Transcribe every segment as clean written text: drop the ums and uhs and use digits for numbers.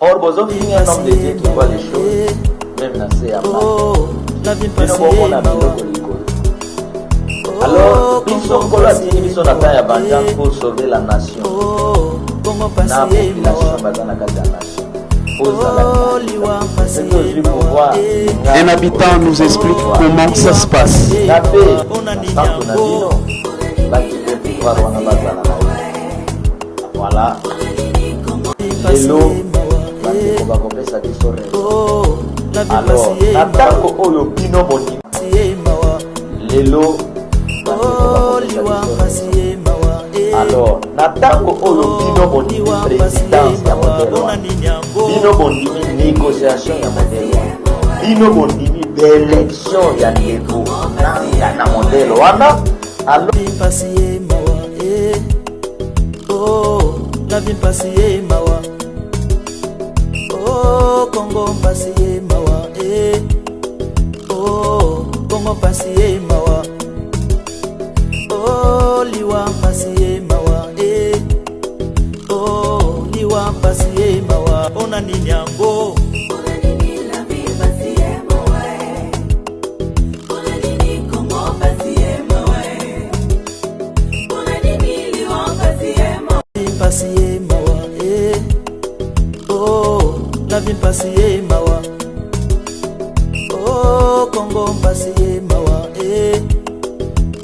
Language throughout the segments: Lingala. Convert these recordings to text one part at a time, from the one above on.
Or, bozo finit un homme de Dieu qui voit les choses, même dans ses alors, biso kolo atini biso na temps ya vengeance pour sauver la nation. Na population baza na kati ya nation. Un habitant nous explique comment ça se passe. Voilà. Alors, natako oyo bino boni. Lelo. Alors, natango oyo bino bondimi présidence ya modèle bino bondimi négociation ya modèle bino bondimi d'élection ya ndeko nanga na modèle wana alors la vie passée mawa oh Congo passé mawa oh Congo passé mawa oh liwa passé mawa oh liwa passé mawa ona ninyango passé mawa oh la vie passé mawa oh Congo passé mawa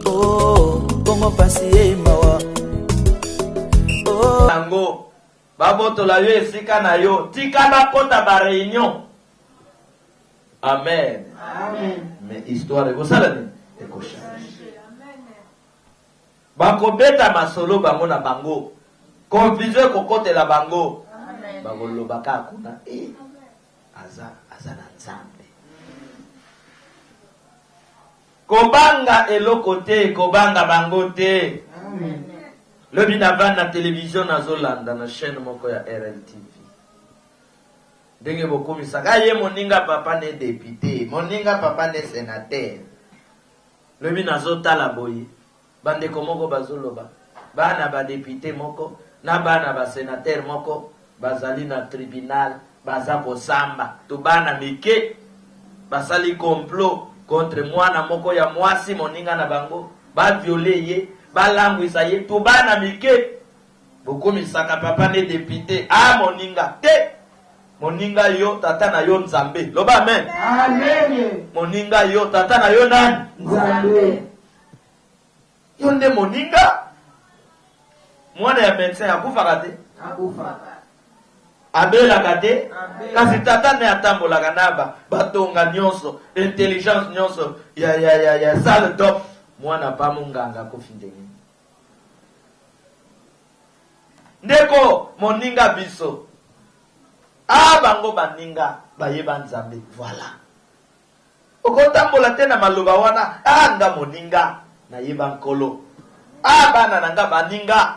oh Congo passé mawa oh tango baboto la yo esika na yo tika na kota ba réunion amen amen mais histoire ko sala ni ko changer bako beta masolo bango na bango confusion kokotela bango bagolo baka kuna aza na nzambe kobanga eloko te kobanga bango te amen le binava na télévision na Zolanda na chaîne moko ya RLTV ndenge bokomisaka ye moninga papa ne député moninga papa ne sénateur le binazo tala boye bandeko moko bazoloba bana ba député moko na bana ba sénateur moko bazali na tribunal baza kosamba to bana mike basali complot contre mwana moko ya mwasi moninga na bango ba violer ye ba langwisa ye to bana mike bokomisaka papa ne député moninga te moninga yo tata na yo nzambe loba amen amen moninga yo tata na yo nani nzambe yo nde moninga mwana ya médecin akufaka te abelaka te kasi tata ne atambolaka na batonga nyonso intelligence nyonso ya sale top mwana pa munganga akufi ndenge ndeko moninga biso bango baninga bayeba nzambe voilà okotambola te na maloba wana nga moninga nayeba nkolo bana nanga baninga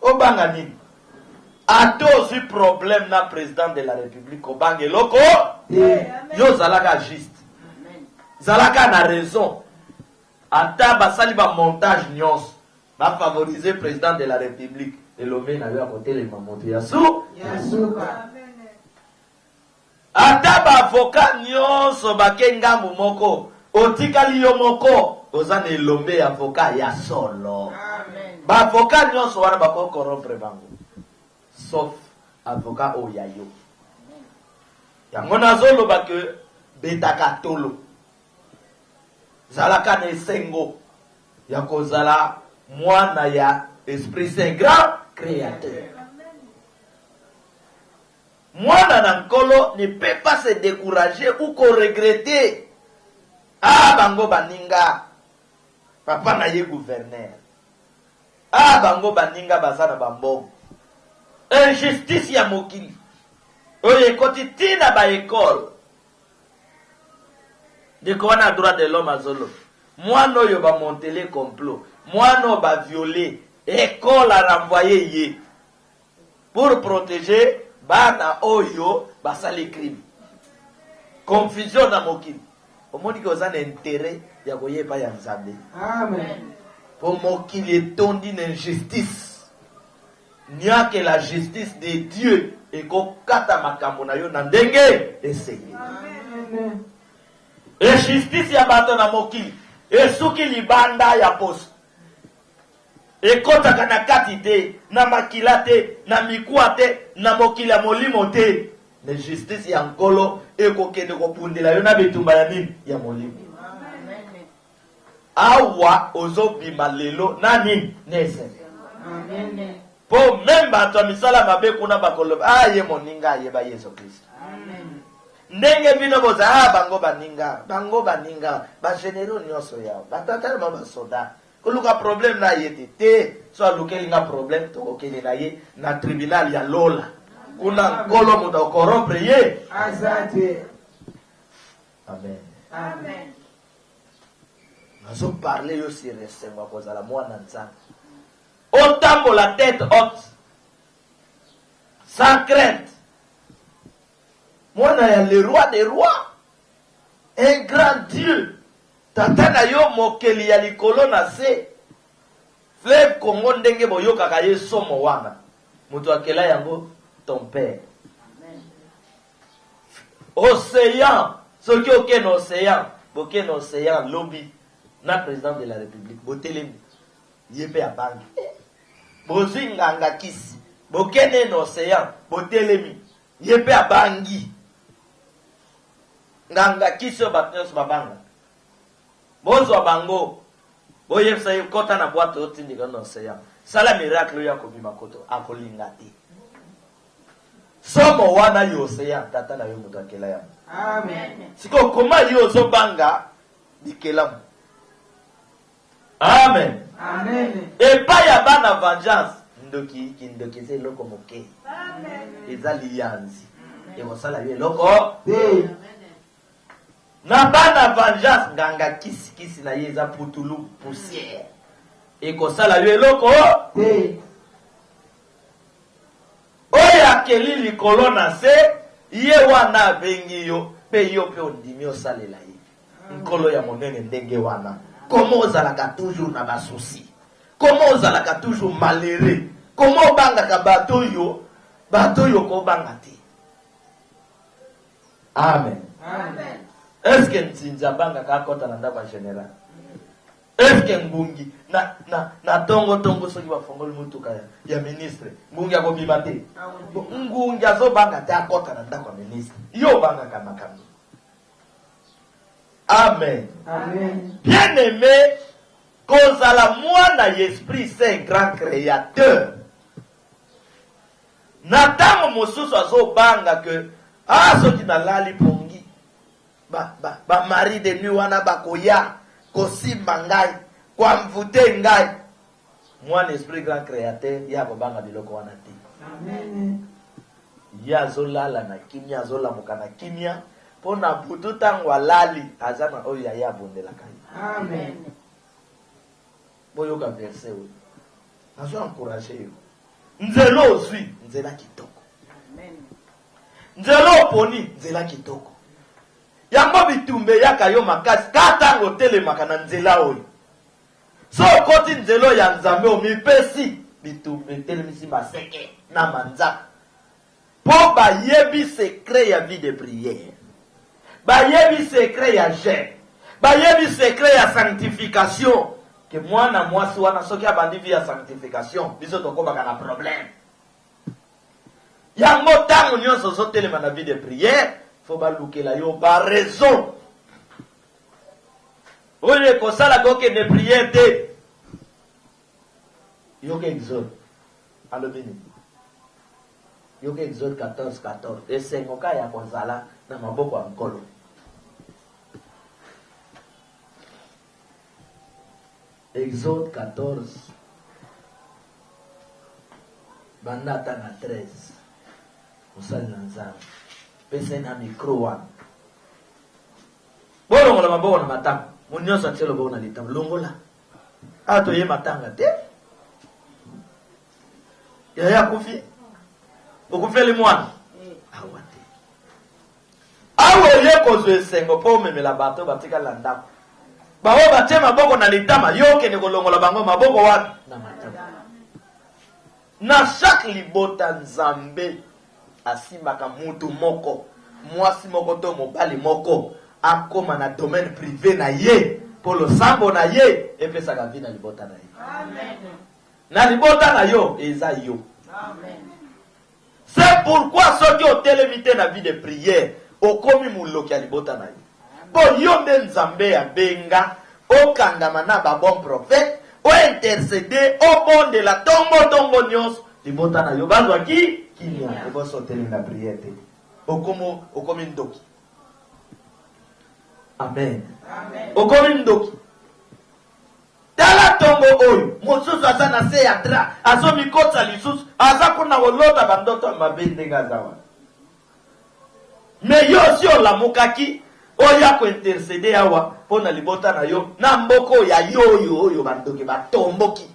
obanga nini atozi problème na président de la république obanga eloko yo zalaka juste zalaka na raison ata basali ba montage nyonso ba favoriser président de la république elomé na yo akotelema moto ya suka ata ba avocat nyonso bakengambu moko otikali yo moko oza na elombe ya avocat ya solo ba avocat nyonso wana bako corrompre bango sauf avocat oya yo yango nazoloba ke betaka tolo zalaka na esengo ya kozala mwana ya esprit saint grand créateur mwana na nkolo ne peut pas se décourager ou ko regretter bango baninga papa na ye gouverneur bango baninga baza na bambongo injustice ya mokili oyo ekoti tina baekole ndeko wana droit de l'homme azolo mwana oyo bamontele complot mwana oyo baviole ekole arenvoye ye pour protéger bana oyo basali crime confusion na mokili omoni ke oza na intérêt ya koyeba ya nzambe amen po mokili etondi na injustice. Il n'y a que la justice de Dieu ekokata makambo na yo na ndenge esengeli. E justice ya bato na mokili esuki libanda ya poso ekotaka na kati te, na makila te, na mikuwa te, na mokili ya molimo te. Ne justice ya nkolo ekokende kopundela yo na bitumba ya nini? Ya molimo. Awa ozobima lelo na nini? Nese. Amen. Po même bato ya misala mabe kuna bakoloba aye moninga ayeba Yesu Kristo. Amen. Ndenge bino boza bango baninga ba généraux nyonso yao batata mama soda koluka problème na yete te so alukeli nga problème to okeli na ye na tribunal ya lola kuna kolo muto corrompre ye. Azate. Amen. Amen. Nazo parler yo sérieusement kozala mwana nzambe otambola tête haute sans crainte. Mwana ya le roi des rois, un grand Dieu. Tata na yo mokeli ya likolo na se. Fleuve Congo ndenge boyoka ka ye somo wana. Mutu akela yango ton père. Amen. Océan, soki okene océan, bokene océan lobby na président de la République. Botelemi. Yepe ya bangi. Bozwi nganga kisi. Bokene na océan, botelemi. Yepe ya bangi. Nganga kiso batnyos babanga bozo bango boye sa kota na boato otindika no seya sala miracle ya kobima koto akolinga te somo wana yo seya tata na yo mutu akela ya. Amen. Siko koma yo zo banga dikela. Amen. Amen. Epa ya bana vengeance ndoki se loko moke. Amen. Ezali yanzi eko sala yo loko Te. na bana vengeance nganga kisi na ye eza putulu poussière ekosala yo eloko Te. oyo akeli likolo na se ye wana abengi yo mpe yo mpe ondimi osalela ye. Nkolo ya monene ndenge wana komo ozalaka toujours na basusi, komo ozalaka toujours malheureux, komo obangaka bato oyo kobanga te. Amen. Amen. Est-ce que ntinza banga kakota na ndako general? Est-ce que ngungi na tongo soki bafongoli mutuka ya ministre ngungi akobima te? Ngungi azobanga te akota na ndako ya ministre yo banga kamakambi. Amen. Amen. Bien aimé, kozala mwana l'Esprit Saint grand créateur. Natango mosusu azobanga que soki nalali pongi ba mari de nuit wana bakoya kosimba ngai kwamvute ngai mwana esprit grand créateur ya kobanga biloko wana te. Amen. Ya azolala na kimia azolamuka na kimia pona butu tango alali azana oyo ya abondelaka ye. Amen. Boyoka verset oyo nazo encourager yo nzela ozwi nzela kitoko, Amen. nzela oponi nzela kitoko yango bitumbe yaka yo makasi katango telemaka na nzela oyo so okoti nzela ya nzambe omipesi bitumbe telemisi baseke na manzaka po bayebi secret ya vie de prière, bayebi secret ya jeûne, bayebi secret ya sanctification. Que mwana mwasi wana soki abandi vie ya sanctification biso tokobaka na problème yango ntango nyonso ozotelema na vie de prière fo balukela yo baraison oyo ekosalaka okende prière te. Yoka Exode alobi nini? Yoka Exode 14:14 esengoka ya kozala na maboko ya nkolo. Exode 14 bandata na 13 osali na nzambe pesa na micro wana bolongola maboko na matanga monyoso atie loboko na litama longola toye matanga te yaya kufi okufeli mwana awa te awo ye kozwa esengo mpo omemela bato batikala ndako bawo batie maboko na litama yo kende kolongola bango maboko wapi na matama na chaque libota nzambe asimbaka mutu moko mwasi moko to mobali moko akoma na domaine privé na ye pour le sambo na ye epesaka vi na libota na ye. Amen. Na libota na yo eza yo. Amen. C'est pourquoi soki otelemite na vie de prière okomi muloki ya libota na yo. Po yo nde Nzambe ya benga okangama na ba bon prophète o intercéder o bonde la tombo nyonso libota na yo bazwa ki kinya ebo soteli na prière te okomi ndoki. Amen. Amen. Okomi ndoki. Tala tombo oyo mosusu aza na se ya dra azo mikota lisusu aza kuna olota bandoto mabe ndenge aza wana. Mais yo si olamukaki oya ko intercéder awa pona libota na yo na mboko ya yoyo oyo bandoki batomboki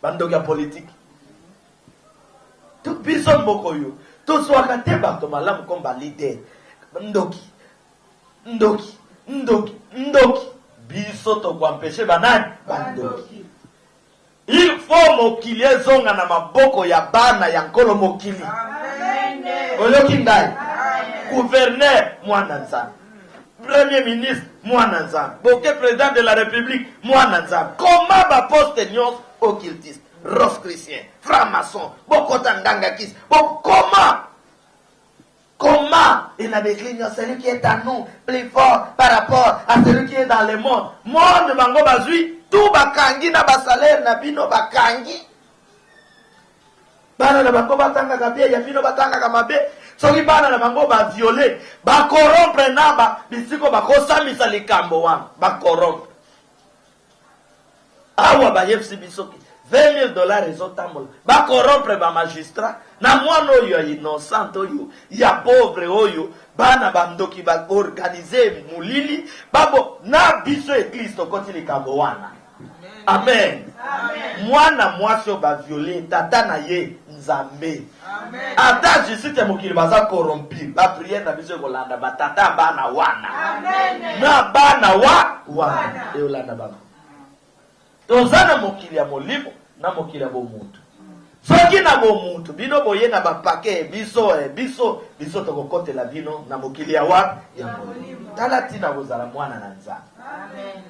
bandoki ya politique to biso mboko yo to swaka te bato malamu komba leader ndoki biso to kuampeshe banani bandoki. Il faut mokili ezonga na maboko ya bana ya nkolo mokili. Amen. Oyoki ngai gouverneur mwana nzambe, premier ministre mwana nzambe, boke président de la république mwana nzambe. Comment ba poste nyonso occultiste, rosicrucien, franc-maçon, bokota nganga kisi. Comment il a décrit celui qui est à nous plus fort par rapport à celui qui est dans le monde. Monde bango bazui tout bakangi na basalaire na bino bakangi. Bana na bango batanga kabia ya bino batanga kamabe. Soki bana na bango ba violer, ba corrompre naba bisiko bakosamisa likambo wana, ba corrompre. Awa ba yefsi bisoki $20,000 ezotambola ba corrompre ba magistrat na mwana oyo ya innocent oyo ya pauvre oyo bana bandoki ba organiser mulili babo na biso église tokoti likambo wana. Amen. Amen. Mwana mwasi oyo ba violer tata na ye Nzambe. Amen. Ata jisite mokili baza corrompi ba prière na biso kolanda batata bana wana. Amen. Na bana wana eolanda bana. Tozana mokili ya molimo na mokili ya bomuntu. Soki na bomuntu bino boye na bapake biso tokokotela bino na mokili ya wapi ya molimo. Tala tina bozala mwana na Nzambe. Amen.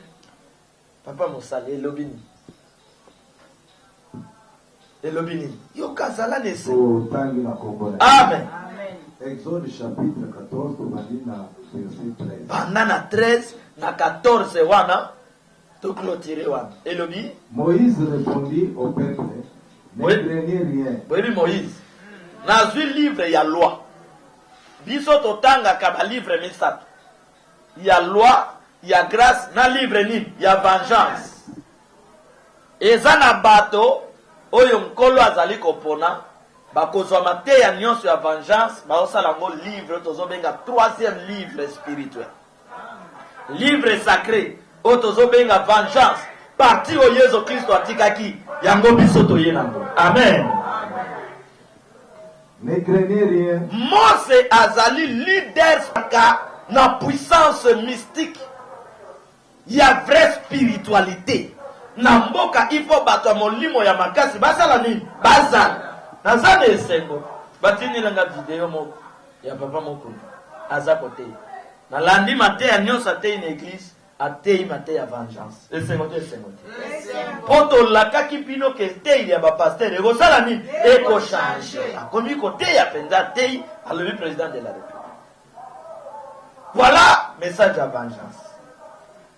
Papa Mosali elobini yo kazala nese. Amen. Amen. Exode chapitre 14 Manina verset 13. Banana 13 na 14 wana to clôturer wana. Elobi Moïse répondit au peuple, ne Oui. craignez rien. Boyebi Moïse nazwi livre ya loi biso totangaka ba livre misato ya loi ya grâce na livre nini ya vengeance. Eza na bato oyo nkolo azali kopona bakozwa mateya nyonso ya vengeance baosala yango livre tozobenga troisième livre spirituel, livre sacré oyo tozobenga vengeance parti oyo Yesu Kristo atikaki yango biso toye nango. Amen. Ne craignez rien. Mose azali leader na puissance mystique ya vraie spiritualité na mboka. Ifo bato ya molimo ya makasi basala nini bazala nazana esengo batinilanga video moko ya papa moko aza kote nalandi mateya nyonso atei na église atei mateya vengeance esengo te po tolakaki bino ke tei ya bapaster ekosala nini ekochange akomi koteya mpenza atei alobi président de la république. Voilà message ya vengeance.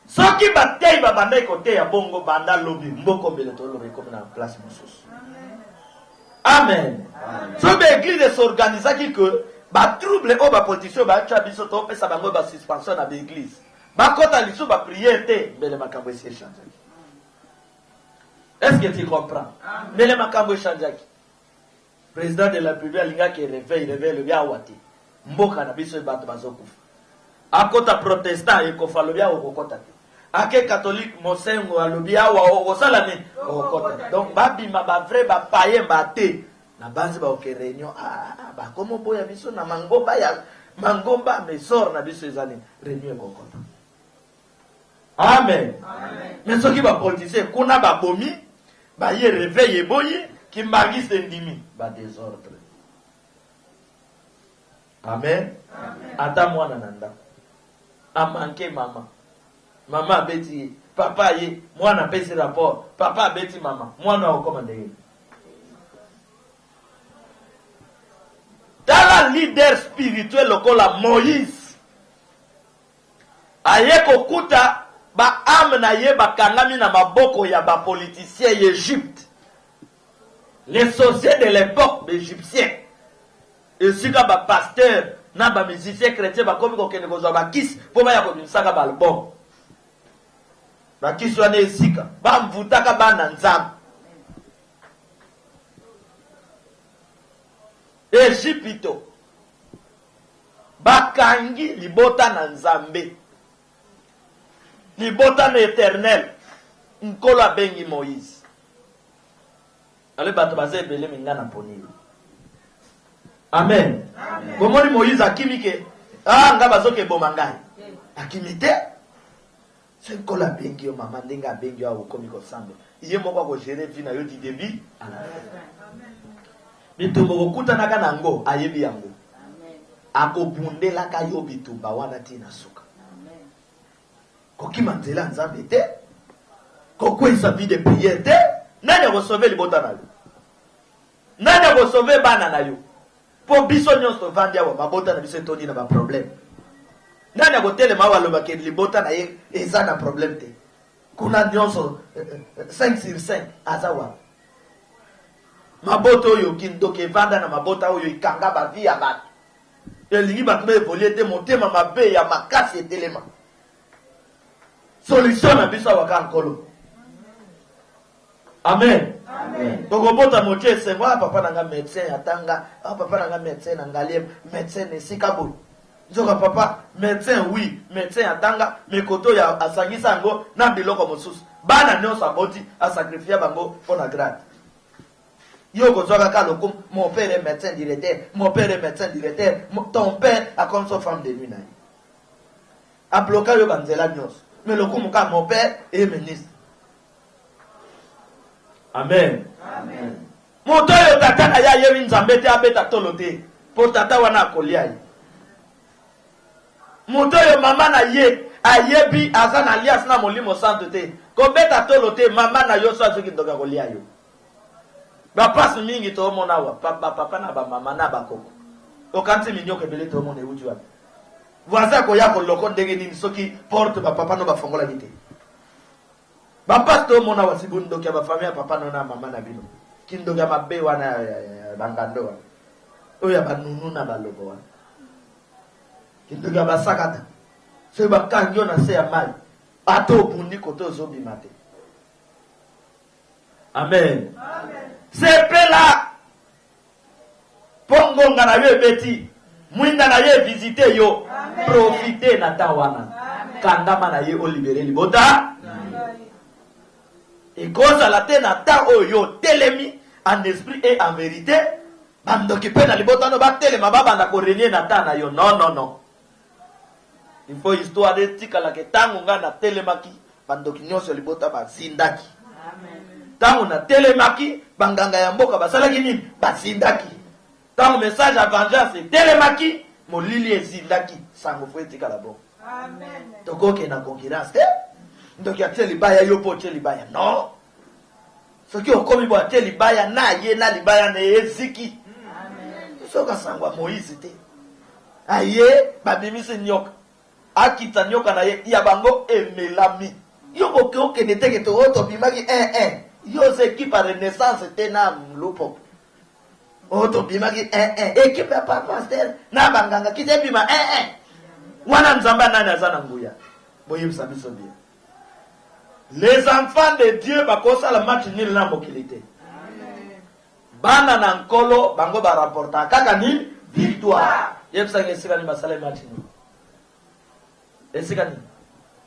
Soki batei babandai koteya bongo banda lobi mboko mbele tolobi komi na place mosusu. Amen. So be église s'organisaki que ba trouble o ba politicien ba tcha biso to pesa bango ba suspension na église. Ba kota liso ba prière te mbele makambo esi échanger. Est-ce que tu comprends? Mbele makambo échanger. Président de la République alinga ki réveille le bia wati. Mboka na biso bato bazokufa. Akota protestant ekofa lo bia okokota te. Ake catholique mosengo alobi awa osala ni okota. Donc babima ba vrai ba païen ba te na banzi ba oke réunion ba komo boya biso na mangomba mesor na biso ezali réunion okota. Amen. Amen. Mais soki ba politicien kuna ba bomi ba ye réveil boye ki mbangise ndimi ba désordre. Amen. Ata mwana nanda. Amanke mama. Mama beti papa ye mwana pesi rapport. Papa beti mama. Mwana okomande. Tala leader spirituel lokola Moïse. Aye kokuta ba ame na ye bakangami na maboko ya ba politicien Égypte. Les sorciers de l'époque égyptienne. Et si ba pasteur na ba musicien chrétien ba komi ko kende ko ba kiss po ba ya ko binsaka ba album. Ba kiss wana esika ba mvutaka bana nzambe. Égypte bakangi libota na nzambe. Libota na éternel. Nkolo abengi Moïse. Ale bato baze bele minga na ponilo. Amen. Bomoni Moïse akimike. Nga bazoke bomangai. Akimite. Se nkolo abengi yo mama ndenga abengi yo akomi ko sambe. Iye moko ko gérer vie na yo di début à la fin. Bitumba kokutana kana ngo ayebi yango. Akobundela ka yo bitumba wana tina suka. Kokima nzela nzambe te. Kokwesa vie de prière te. Nani ko sauver libota na yo? Nani ko sauver bana na yo? Po biso nyonso vandi awa mabota na biso toni na ba problème. Nani ko telema wa loba ke libota na ye eza na problème te. Kuna nyonso 5 sur 5 azawa. Mabota oyo kindoke vanda na mabota oyo ikanga ba vie ya batu. Elingi batu be voler te motema mabe ya makasi etelema. Solution na biso waka nkolo. Amen. Amen. Tokobota motie sengo papa nanga médecin atanga, papa nanga médecin nangalie médecin nesika bo. Nzoka papa médecin oui, médecin atanga mekoto ya asangisa ngo na biloko mosusu. Bana nyonso aboti asacrifier bango pona grade. Yo kozwaka kaloko mon père est médecin directeur, mon père est médecin directeur, ton père a comme son femme de nuit na. A bloqué yo banzela nyonso. Mais le coup mon père est ministre. Amen. Amen. Moto yo tata na ya yewi nzambe te abeta tolote. Po tata wana kolia yi. Moto yo mama na ye ayebi azana alias na molimo santo te. Ko beta tolote mama na yo so azuki ndoka kolia yo. Ba passe mingi to mona wa papa na ba mama na ba koko. Okanti minyoke bele to mona uju wa. Voisin ko ya ko loko ndenge ni soki porte ba papa no ba fongola nite. Ba pasto mona wa sibundo kia ba famille papa no na mama na bino. Kindo ga mabe wana bangando wa. Oya ba nunu na ba lobo wa. Kindo ga ba sakata. Se ba kanyo na se ya mali. Ato bundi koto zobi mate. Amen. Amen. Sepela pongo ngana yo beti mwinda na ye visiter yo. Amen. Profiter na tawana. Kandama na ye o libérer libota. Et cause à la terre na ta oyo telemi en esprit et en vérité. Bando ki pe na libota no ba telema baba na ko renier na ta na yo. Non. Il faut histoire de tika la ke tangu ngana telemaki bando ki nyonso libota ba sindaki. Amen. Tangu na telemaki banganga ya mboka basalaki nini basindaki. Tangu message à vengeance telemaki molili ezindaki sango fo etika la bon. Amen. Toko ke na concurrence ndoki atie libaya yo po tie libaya non. Soki okomi bo atie libaya na ye na libaya na eziki. Amen. Soka sangwa Moïse te. Aye babimisi nyoka. Akita nyoka na ye ya bango emelami. Yo oke neteke to oto bimaki yo se équipe à renaissance te na mlupo. Oto bimaki équipe ya pasteur na banganga kite bima wana nzamba nani azana nguya. Boye biso bien. Les enfants de Dieu bakosa la match nil na mokilité. Amen. Bana na nkolo bango ba rapporta kaka ni victoire. Yebsa ngesika ni masala match ni. Esika ni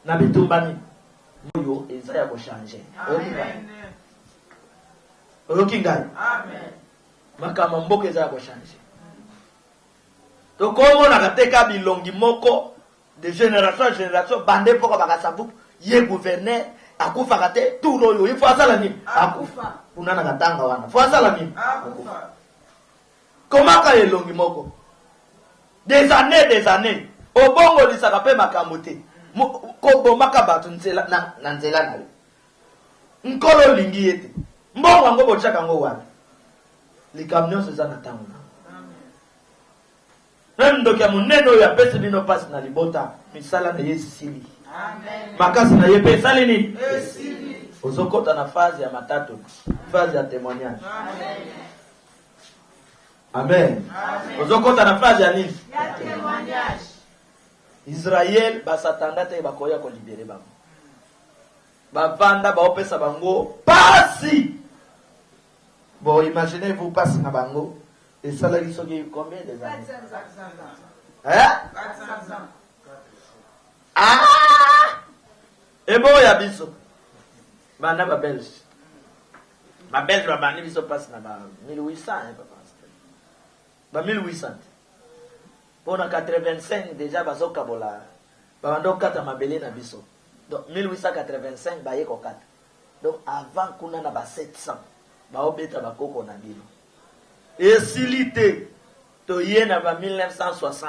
na bitumba ni moyo eza ya ko changer. Amen. Okinga. Amen. Makama mboka eza ya ko changer. To komo na kateka bilongi moko de génération en génération bande poko bakasabu ye gouverneur akufa kate tout loyo il faut asala nini akufa unana katanga wana faut asala nini akufa comment ka elongi moko Des années. Obongo lisaka pe makambo te. Ko bomaka bato nzela na nzela na yo. Nkolo lingi ete. Mbongo ngo bochaka ngo wana. Likamnyo seza na tango. Amen. Ndoki ya muneno ya pesi bino pasi na libota. Misala na Yesu sili. Amen. Makasi na ye pesa nini? Esili. Ozokota na phase ya matatu. Phase ya témoignage. Amen. Amen. Amen. Ozokota na phase ya nini? Ya témoignage. Israël basatanda te bakoya ko libérer bango. Bavanda baopesa bango pasi. Bon, imaginez-vous pasi na bango. Et ça là, ils sont combien des années? 400 ans. Hein? 400 ans. Ah! Et bon, ya biso. Bana ba Belge. Ba Belge ba bani biso pasi na ba 1800 hein papa. Ba 1800. Pour 85 déjà bazoka bola. Ba bando kata mabele na biso. Donc 1885 ba yeko kata. Donc avant kuna na ba 700 ba obeta bakoko na bino. Et silité to yena ba 1960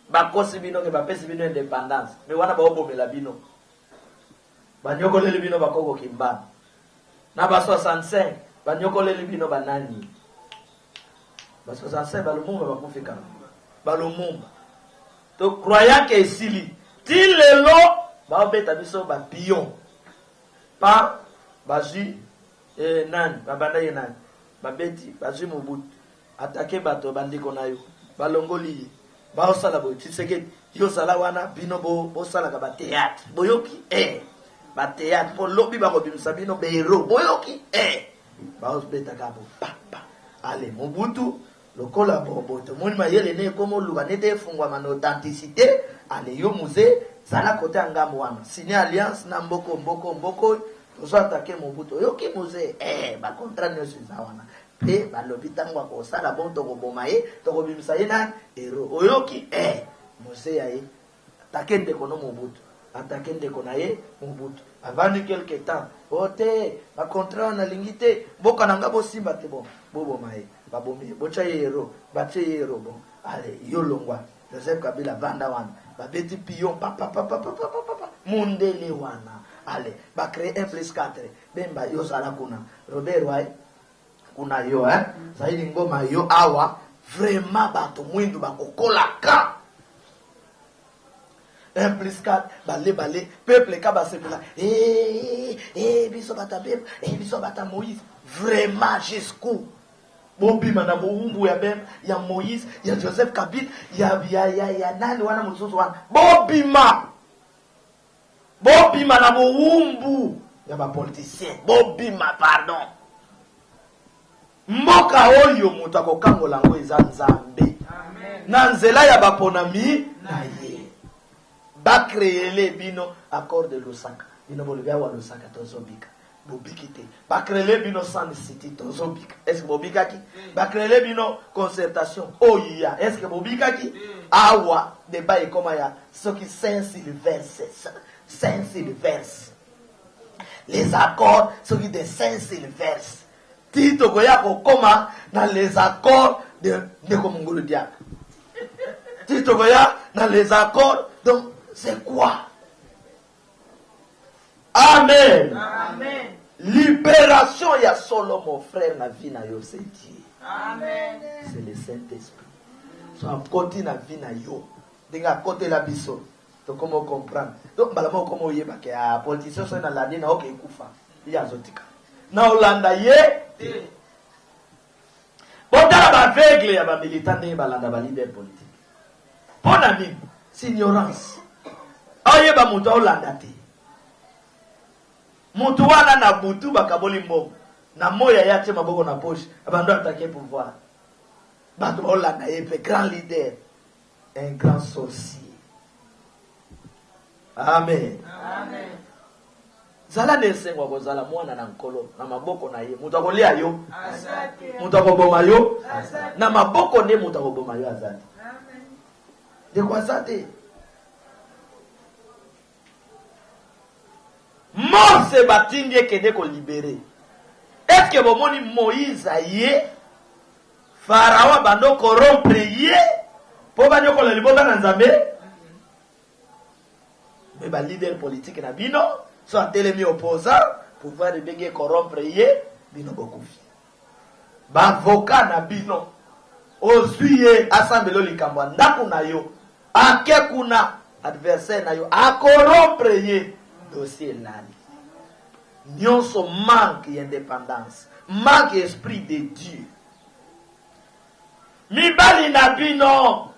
ba kosi bino ke ba pesi bino indépendance. Mais wana ba obomela bino. Ba nyokoleli bino bakoko kimbana. Na ba 65 ba nyokoleli bino banani. Ba 65 ba lumumba ba kufika. Ba lumumba. To croyant que sili ti lelo ba obeta biso ba pion. Pa baji nan ba banda ye nan. Ba beti baji Mobutu. Attaquer bato bandiko na yo. Ba longoli ba osala bo tseke yo sala wana bino bo sala ka ba théâtre. Boyoki ba théâtre pour lobi ba ko bimisa bino be hero. Boyoki ba osbeta ka bo papa. Allez Mobutu lokola boboto moni mayele ne komo luba nete fungwa mana authenticité ale yo musée sala côté ngambo wana signé alliance na mboko tozo attaquer Mobutu yoki musée ba contrat ne se zawana pe ba lobi tangwa ko sala bon to boma ye to ko bimisa ye na hero oyoki musée yae attaquer de kono Mobutu attaquer de konaye Mobutu avant quelque temps ote ba contrat na lingité boka nanga bo simba te bon boboma ye babomi bocha yero bache yero bon allez yo longwa Joseph Kabila vanda wana babeti pion papa mundele wana allez ba créer 1+4 bemba yo sala kuna Robert Wai kuna yo saidi ngoma yo awa vraiment bato mwindu bakokola ka 1+4 balé peuple ka basepela biso bata beba biso bata Moïse vraiment jusqu'où Bobima na boumbu ya bem ya Moïse ya Joseph Kabila ya nani wana mususu wana bobima na boumbu ya ba politicien bobima pardon mboka oyo mutu akokangola ngo eza Nzambe na nzela ya baponami na ye ba créer bino accord de Lusaka bino bolivia wa Lusaka tozobika bobikite ba créer bino sans city tozobika est-ce que bobikaki ba créer bino concertation oya est-ce que bobikaki awa débat et comment ya ce qui Saint-Sylvestre les accords ce qui de Saint-Sylvestre tito koya ko koma na les accords de Komongolo Diak tito koya na les accords donc c'est quoi? Amen. Amen. Libération ya solo mon frère na vie na yo c'est Dieu. Amen. C'est le Saint-Esprit. So à côté na vie na yo. Dinga côté la biso. To comment comprendre. Donc balamo comment yeba ke a politicien so na landi na okay kufa. Ya zotika. Na Olanda ye. Botala ba aveugle ya ba militant ne balanda ba leader politique. Bon ami, c'est ignorance. Oyeba mutu Olanda te. Mutu wana na butu bakaboli mbongo. Na moya yate maboko na poche. Abando attaquer pouvoir. Bato Olanda yepe grand leader. Un grand sorcier. Amen. Amen. Zala nesengwa kozala mwana na nkolo na maboko na ye. Mutu akolia yo. Asante. Mutu akoboma yo. Asante. Na maboko ne mutu akoboma yo azali. Amen. De quoi ça te? Mose batingi ekende ko libérer. Est-ce que bomoni Moïse aye Pharaon bando corrompre ye Po ba nyoko le libota na nzambe. Mais ba leader politique na bino, so atelemi opposant, pouvoir de bege corrompre ye, bino bokufi. Ba avocat na bino, ozuye assemblée likambo ndako na yo, ake kuna adversaire na yo, a corrompre ye, dossier nani. Nyonso manque d'indépendance, manque esprit de Dieu. Mibali na bino,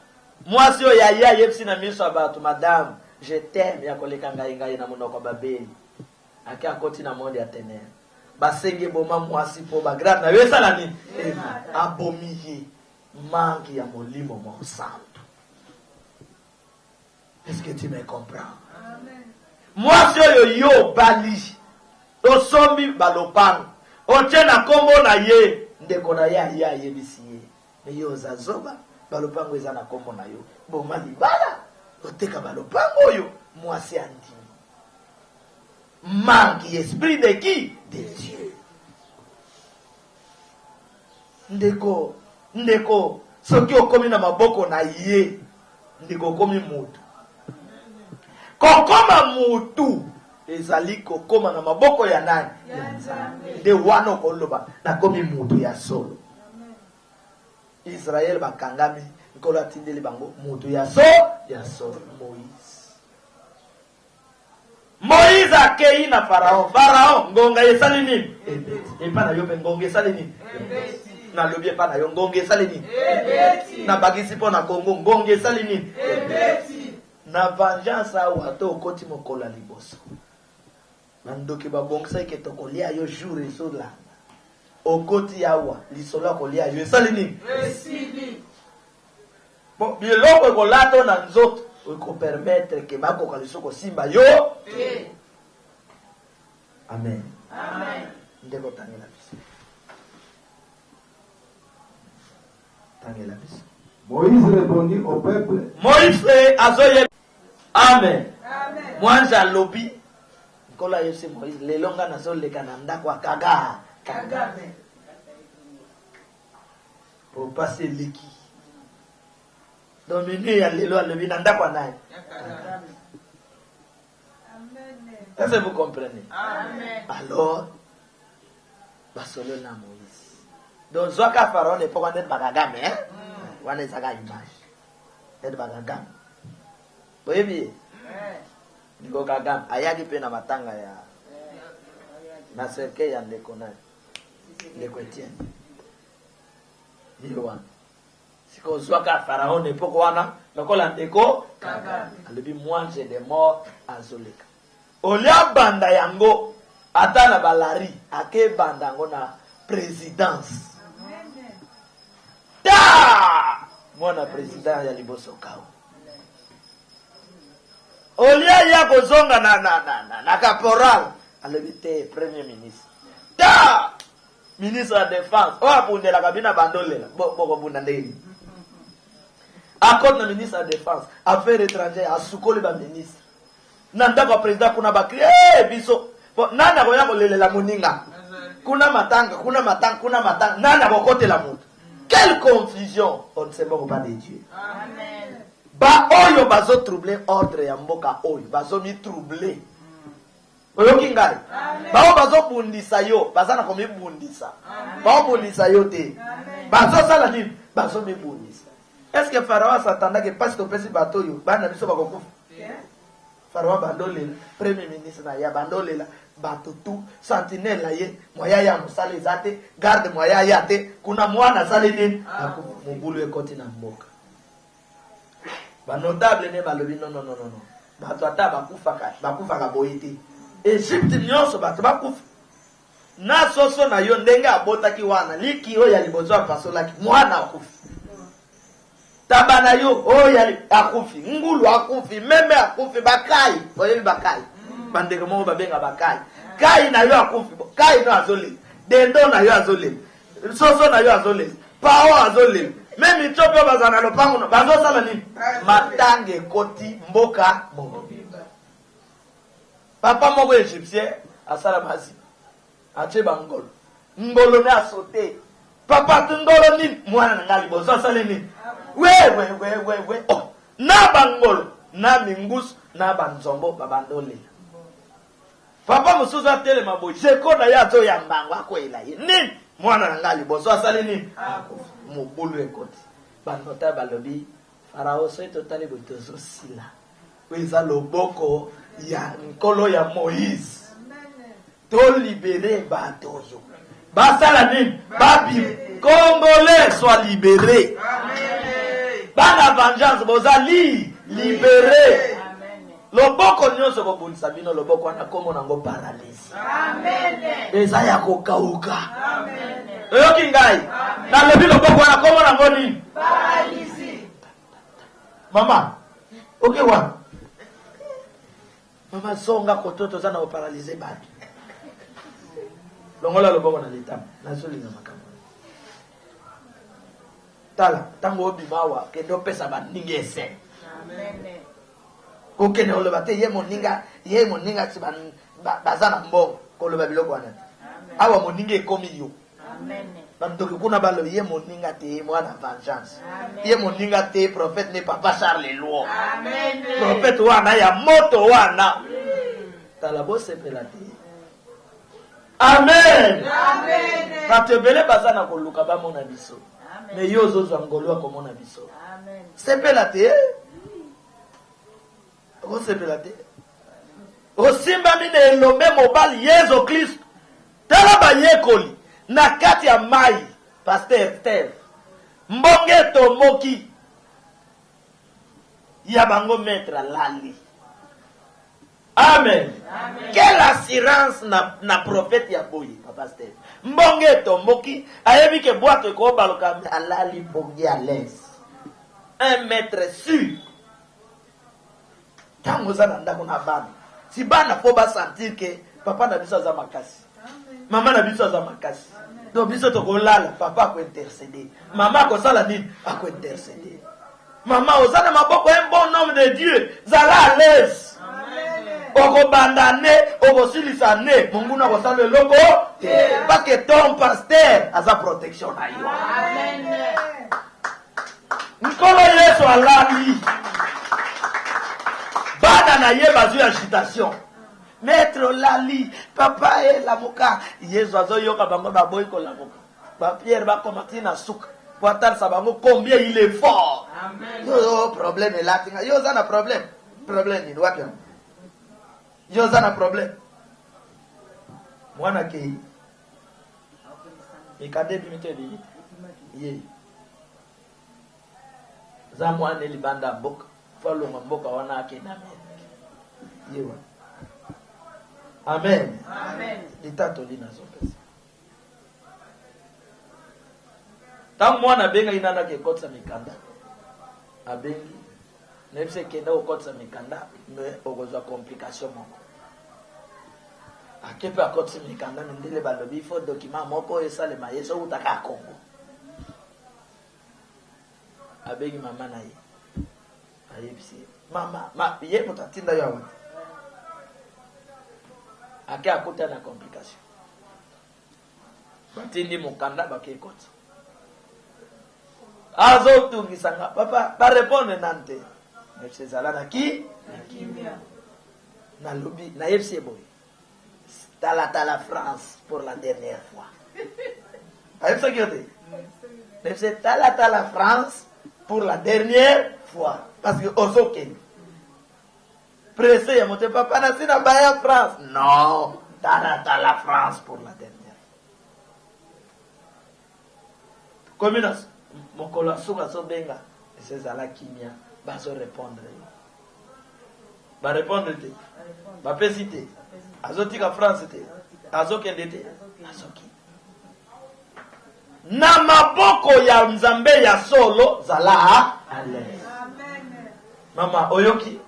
moi si oyaya yepsi na miso abatu, madame, je t'aime ya koleka ngai na monoko babeli. Ake akoti na monde ya ténèbres. Basenge boma mwasi po ba grave na yesa la nini? Abomiye manque ya molimo mo santo. Est-ce que tu me comprends? Amen. Mwasi oyo yo bali. Osombi balopang. Ochena kombo na ye. Ndeko na ya yebisi ye. Me yo zazoba balopango eza na kombo na yo. Boma libala. Oteka balopango oyo mwasi andi. Manque esprit de qui? De Dieu. Ndeko soki okomi na maboko na ye, ndeko komi mutu. Kokoma mutu ezali kokoma na maboko ya nani? Ya Nzambe. De wana koloba na komi mutu ya solo. Israel bakangami nkolo atindeli bango mutu ya solo Moïse akei na Pharaon ngonga esali nini? Epa na yo pe ngonga esali nini? Na lobi epa na yo ngonga esali nini? Na bagisi po na Kongo ngonga esali nini? Na vengeance awa to okoti mokolo liboso. Nandoki babongisa ke tokolia yo jour esola. Okoti awa lisola kolia yo esali nini? Esili. Bon, biloko ekolato na nzoto ko permettre que bako kalisoko simba yo. Amen. Amen. Ndeko tangela biso. Tangela biso. Moïse répondit au peuple. Moïse azoye. Amen. Amen. Mwanza lobi. Kola yose Moïse lelonga nazo leka na ndako akaga. Kagame. Pour passer leki. Domine ya lelo alobi na ndako naye. Est-ce que vous comprenez? Amen. Alors, basolo na Moïse. Donc, Zoaka Pharaon n'est pas net bagagame, hein? Wane zaga image. Net bagagame. Vous voyez bien? Niko kagame. Ayagi pe na matanga ya. Na serke ya ndeko na. Ndeko Etienne. Nilo wana. Siko Zoaka Pharaon n'est pas wana. Nakola ndeko kagame. Alobi moi j'ai des morts à Zoleka. Olia banda yango atana balari ake banda yango na présidence. Ta mwana président ya liboso kao. Olia ya kozonga na caporal alebite premier ministre. Ta ministre de défense o apundela kabina bandolela boko bunda ndeni. Akot na ministre de défense affaires étrangères asukoli ba ministre. Nanda kwa president kuna bakri biso nana koya kolelela moninga kuna matanga nana kokote la mutu. Quelle confusion. On ne sait pas de Dieu. Amen. Ba oyo bazo troubler ordre ya mboka oyo bazo mi troubler oyoki ngai bao bazo bundisa yo bazana komi bundisa bao bundisa yo te bazo sala nini bazo mi bundisa. Est-ce que Pharaon s'attendait que parce que pesi bato yo bana biso bakokufa? Pharaon bandolela premier ministre na ya bandolela bato tu sentinelle na ye moya ya musala ezate garde moya ya te kuna mwana sale nini mobulu ekoti na mboka. Ba notable ne balobi non bato ata bakufaka boye te. Egypte nyonso bato bakufa na soso na yo ndenge abotaki wana liki oyo ya liboso apasolaki mwana akufi. Tabana yo oyo akufi ngulu akufi meme akufi bakai oyebi bakai bandeko mo babenga bakai kai na yo akufi kai no azole dendo na yo azole soso na yo azole pao azole meme chope bazana lopango no bazo sala nini matange koti mboka mobimba. Papa moko Egyptien asala basi ache bangolo ngolo na sote papa tungolo nini mwana ngali bozo sala nini we oh na bangolo na mingus na banzombo babandole papa musuza tele maboy seko na yazo ya mbango akwela nini mwana ngali boso asali nini mobulu ekoti banota balobi farao so totali botozo sila weza loboko ya nkolo ya Moïse to libérer batoyo basala nini babi congolais soit libéré bana vengeance bozali libéré loboko nyonso kobundisa bino loboko wana komo nango paralyse eza ya kokauka oyoki ngai nalobi loboko wana komo nango nini paralyse mama oke wana mama zonga kototo za na oparalyse batu longola loboko na litama nazolinga makambo tala tango obimawa kende opesa baningi ese kokende oloba te ye moninga ti baza na mbongo koloba biloko wana awa moninga ekomi yo bantoki kuna balobi ye moninga te ye mwana vengeance ye moninga te prophète ne papa Charles Lois prophète wana ya moto wana tala bosepela te amen bato ebele baza na koluka bamona biso me yo ozozwa ngolo akomona biso sepela te osepela te osimbami na elombe mobali Yesu Kristo tala bayekoli na kati ya mai Pasteur Steve mbonge tomoki ya bango maître lali amen quelle assurance na prophète ya boye papa Steve mbonge tomoki ayebi ke boîte ko baloka alali bonge à l'aise un maître sûr tango za ndako na bana si bana po ba sentir que papa na biso za makasi mama na biso za makasi do biso to kolala papa ko intercéder mama ko sala nini ako intercéder mama ozana maboko un bon homme de Dieu zala à l'aise oko bandane oko silisa ne mungu na ko sala loko parce que ton pasteur a sa protection na yo amen nkolo Yesu alali bana na ye bazu agitation maître lali papa e la moka Yesu azoyoka bango baboy ko la moka ba Pierre ba komati na suka pour atalisa bango combien il est fort amen yo problème est là yo za na problème ni wapi yo za na problème mwana ke ikade bimite bi ye za mwana libanda boka falo mboka wana akena yewa amen litato linazopesa tangu mwana benga inana ke kotsa mikanda abengi nepse kenda okotsa mikanda me okozwa complication moko akepe akotsa mikanda ndele balobi fo document moko esale mayeso utaka Kongo abengi mama na ye ayebisi mama ye mutatinda yawe ake akuta na complication batindi mukanda bakekota azo tungisanga papa ba répondre nante mais zala na ki na lobby na FC boy tala France pour la dernière fois ayeb ça kiote c'est tala France pour la dernière fois parce que ozoke pressé ya mote papa na sina baya France non tala France pour la dernière communas mokola suka so benga c'est ça la kimia ba so répondre ba répondre te ba pesite azotika France te azokende te azoki na maboko ya Nzambe ya solo zala ale mama oyoki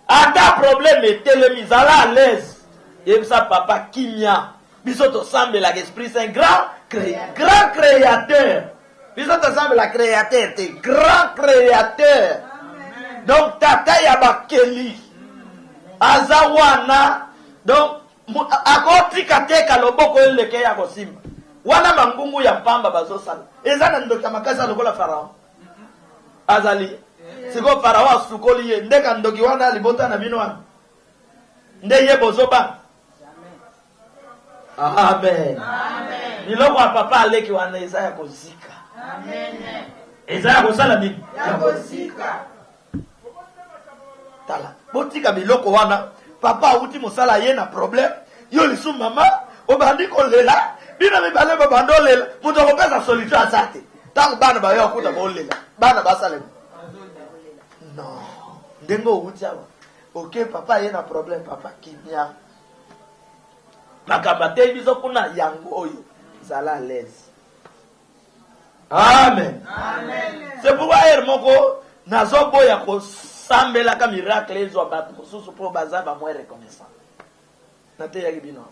ata problème etelemi zala à l'aise yebisa papa kimia biso to semble la esprit saint grand créateur biso to semble la créateur te grand créateur donc tata ya bakeli azawana donc akotika teka loboko eleke ya kosimba wana mangungu ya pamba bazosala eza na ndoka makasa lokola farao azali siko farawa sukoli ye ndeka ndoki wana libota na bino wana nde ye bozoba amen biloko ya papa aleki wana eza ya kozika eza ya kosala nini ya kozika tala botika biloko wana papa auti mosala ye na problème yo lisu mama obandi kolela bina mibale babando lela muto kopesa solution asate tangu bana bayo akuta bolela bana basale no ndengo uti awa ok papa ye na problème papa kimia makabate biso kuna yango oyo zala à l'aise amen c'est pourquoi er moko nazo boya ko sambela ka miracle ezo bato kosusu po bazaba mo reconnaissant nate yaki bino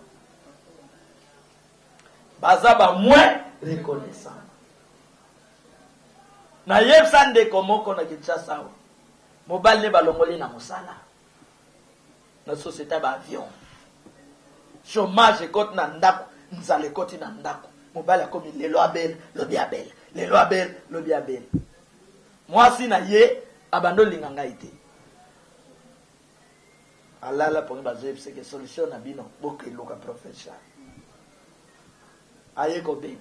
bazaba moins reconnaissant na yebsa ndeko moko na Kinshasa mobile ne balongoli na mosala na société ba avion chômage kote na ndako nzale kote na ndako mobile akomi lelo abel lobi abel lelo abel lobi abel mwasi na ye abando linganga ite alala pongi bazebse ke solution na bino boke loka professionnel aye ko be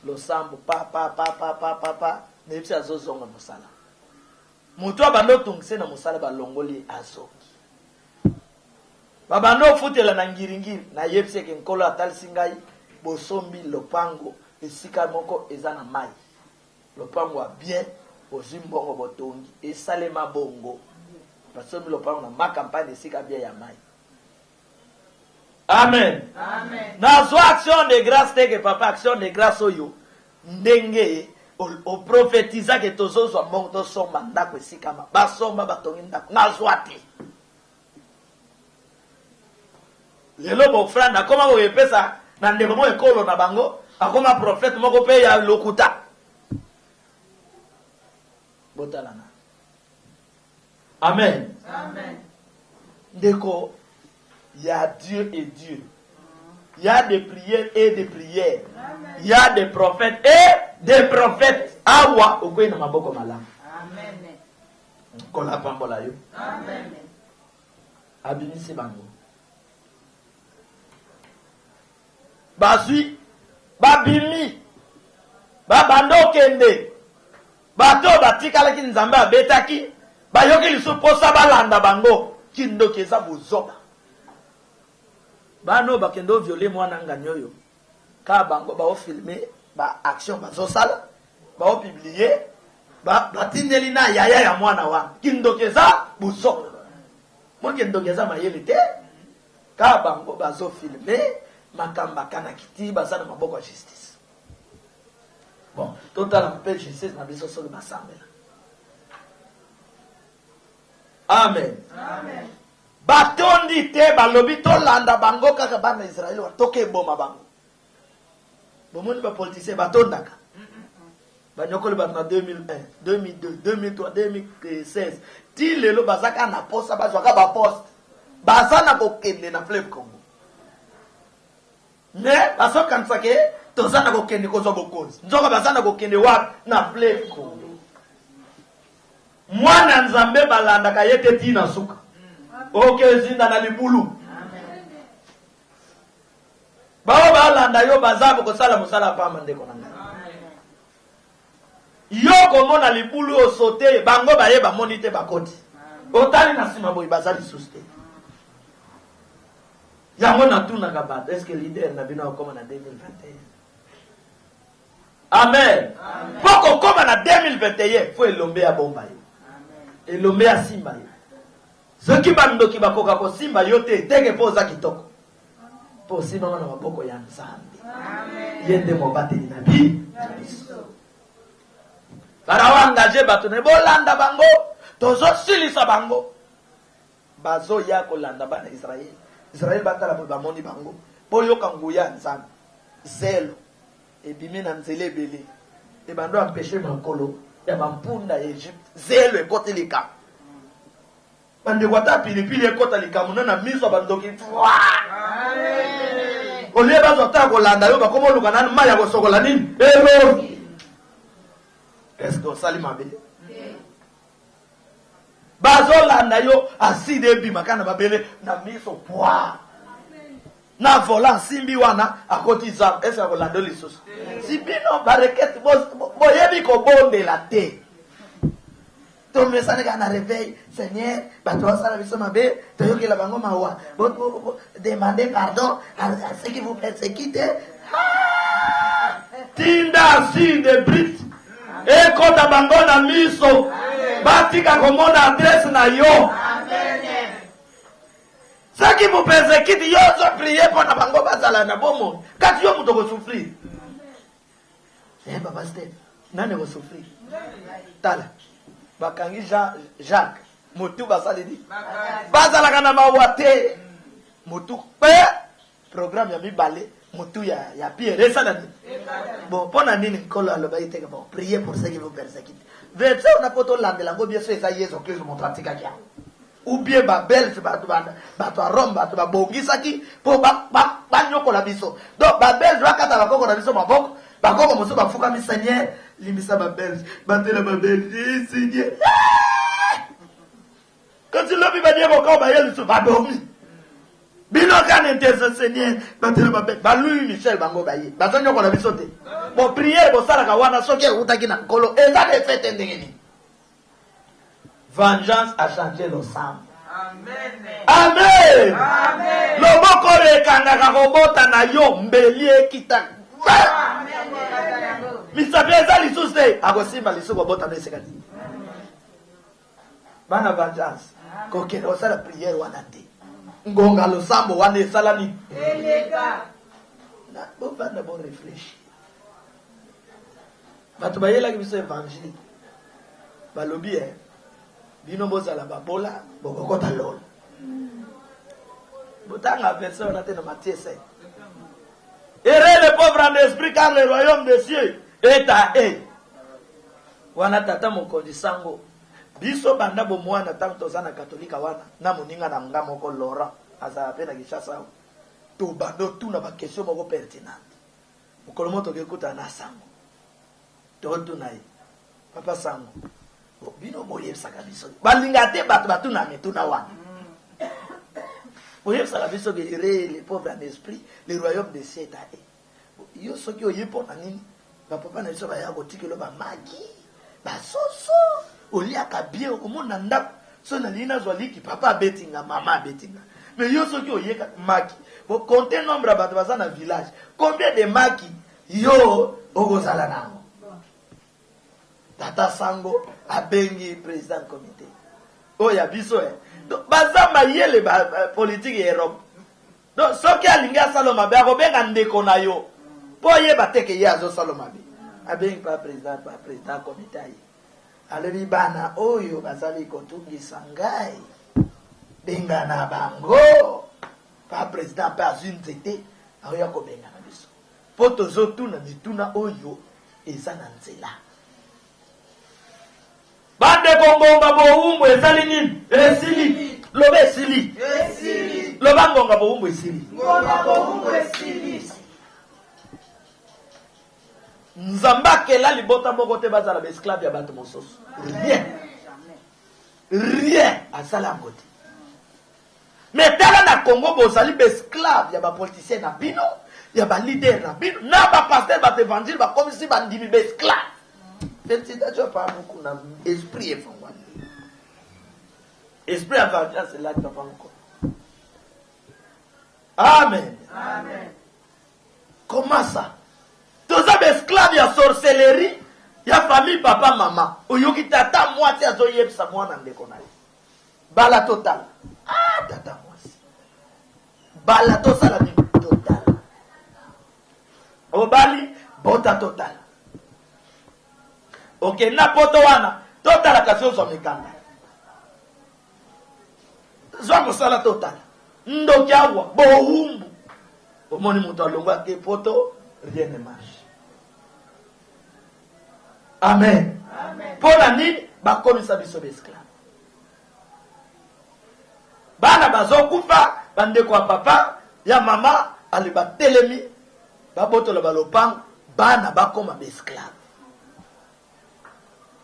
lo sambo pa nebisi azozonga mosala mutu abando tungise na mosala balongoli azoki babando futela na ngiringiri na yebise ke nkolo atalisi ngai bosombi lopango esika moko eza na mai lopango a bien ozimbongo botongi esalema bongo basombi lopango na makampagne esika bien ya mai amen nazo action de grâce teke papa action de grâce oyo ndenge o prophétisa ke tozozwa mbongo tosomba ndako esika ma basomba batongi ndako nazwa te lelo bofrande akoma boyepesa na ndeko mo ekolo na bango akoma prophète moko pe ya lokuta botalana amen ndeko ya Dieu et Dieu il y a des prières et des prières il y a des prophètes et des prophètes awa okwena maboko malamu kola pambola yo abimisi bango bazwi babimi babando kende bato batikalaki nzambe abetaki bayoki lisu posa balanda bango kindoki eza bozoba bano bakendo viole mwana ngani oyo ka bango baofilme ba action bazosala baopublie batindeli na yaya ya mwana wana kindoki eza bozoba mokindoki eza mayele te ka bango bazofilme makamba kana kiti bazana maboko ya justice bon total mpe justice na biso solo basambela amen batondi te balobi tolanda bango kaka bana Israeli watoke boma bango bomoni ba politicien batondaka banyokoli ba na 2001 2002 2003 2016 ti lelo bazaka na poste bazwaka ba poste bazana kokende na fleuve Congo mais basokanisa ke tozana kokende kozwa bokonzi nzoka bazana kokende wapi na fleuve Congo mwana nzambe balandaka ye te tina suka oke zinda na libulu bao balanda yo bazabo kosala mosala pamba ndeko na ngai yo komona libulu osote bango baye bamoni te bakoti otali na sima boyi bazali suste yango natunaka bato est-ce que leader na bino akoma na 2021 amen poko koma na 2021 fo elombe ya bomba yo elombe ya simba yo soki bandoki bakoka kosimba yo te teke po oza kitoko po simama na maboko ya nzambe ye nde mobateli na biso barawangaje bato ne bolanda bango tozosilisa bango bazoya kolanda bana Israeli Israel batala bamoni bango boyoka nguya nzambe zelo ebimi na nzele ebele ebando empêcher makolo ya bampunda ya Egypte zelo ekotelika bande kwata pilipili ekota likamuna na miso bandoki olie bazota kolanda yo bakoma luka nani maya kosokola nini elo est-ce que osali mabe landa yo aside bima kana babele na miso poa na volant simbi wana akoti za esa ko lando lisusu si bino barekete boyebi ko bonde la te to mesane kana réveil Seigneur bato sala biso mabe to yoki la bango mawa demander pardon à ceux qui vous persécutent tinda si de brit e kota bango na miso batika komona adresse na yo ceux qui vous persécutent yo zo prier pour na bango bazala na bomo kati yo muto ko souffrir papa Steph nani ko souffrir tala bakangi Jacques mutu basali di bazala kana mawate mutu pe programme ya mibale mutu ya Pierre ça nani bon pona nini nkolo aloba iteka bon prier pour ceux qui vous persécutent verset on a poto landela ngo bien sûr ça yeso Christ mon pratika kia ou bien ba belge ba to Rome ba to ba bongisaki po ba nyoko la biso donc ba belge ba kata ba koko na biso maboko ba koko moso ba fuka mi Seigneur limisa ba belge ba tela ba belge Seigneur quand tu l'as vu ba dire ko ba yeli so ba bongi bino kan intercession Seigneur ba tela ba belge ba Louis Michel bango ba ye ba nyoko la biso te bon prière bo sala ka wana soki utaki na kolo eza de fete ndengeni. Vengeance a changé le sang. Amen. Amen. Amen. Loboko le kangaka robota na yo mbelie kita. Amen. Misapeza lisuste akosimba lisuko bota na sekati. Bana vengeance. Koke no sala prière wana te. Ngonga lo sambo wana sala ni. Elega. Na bo bana bo réfléchir. Batu bayela ki biso évangile. Balobi bino bozala babola bokokota lolo botanga verset on a été dans Matthieu 5 errez les pauvres en esprit car le royaume des cieux est à eux wana tata mokonzi sango biso banda bomwana tango tozana katolika wana na moninga na nga moko Laurent azala pe na Kinshasa to bando tuna ba question moko pertinente mokolo moto kekuta na sango to tunaye papa sango bino moye saka biso balinga te bato na metuna wana moye saka biso ke les pauvres en esprit le royaume des cieux ta yo soki oyepo na nini ba papa na biso ba ya kotikelo ba maki ba soso oliaka bien omona ndako so na lina zwaliki papa betinga mama betinga mais yo soki oyeka maki bo compter nombre bato baza na village combien de maki yo okozala nango tata sango abengi président comité oya biso donc bazamba yele ba politique Europe donc soki alinga saloma be akobenga ndeko na yo po ye bateke ye azo saloma be abengi pa président comité ayi alobi bana oyo bazali kotungisa ngai benga na bango pa président pa azunzete aoya kobenga na biso po tozotuna mituna oyo eza na nzela bande kongonga boumbo ezali nini esili lobe esili loba ngonga boumbo esili nzamba kela libota moko te bazala ba esclave ya bato mosusu rien asala ngote mais tala na Congo bozali ba esclave ya ba politicien na bino ya ba leader na bino na ba pasteur ba évangile ba comme si ba ndimi ba esclave. Félicitations par beaucoup d'esprit et fondement. Esprit à vengeance, c'est là que tu n'as pas encore. Amen. Amen. Comment ça? Tous les esclaves, il y a sorcellerie, il y a famille, papa, maman. Ou il y a tata, moi, tu as zoyé, ça, moi, n'en déconne. Bala total. Ah, tata, moi, si. Bala total, la vie totale. Au bali, bota total. Ok, na poto wana total la kasio zo mikanda zo mosala total ndoki awa bohumbu omoni muto alongwa ke poto rien ne marche. Amen. Amen. Pona nini bakomisa biso esclave bana bazokufa bandeko ya papa ya mama ali batelemi babotola balopango bana bakoma esclave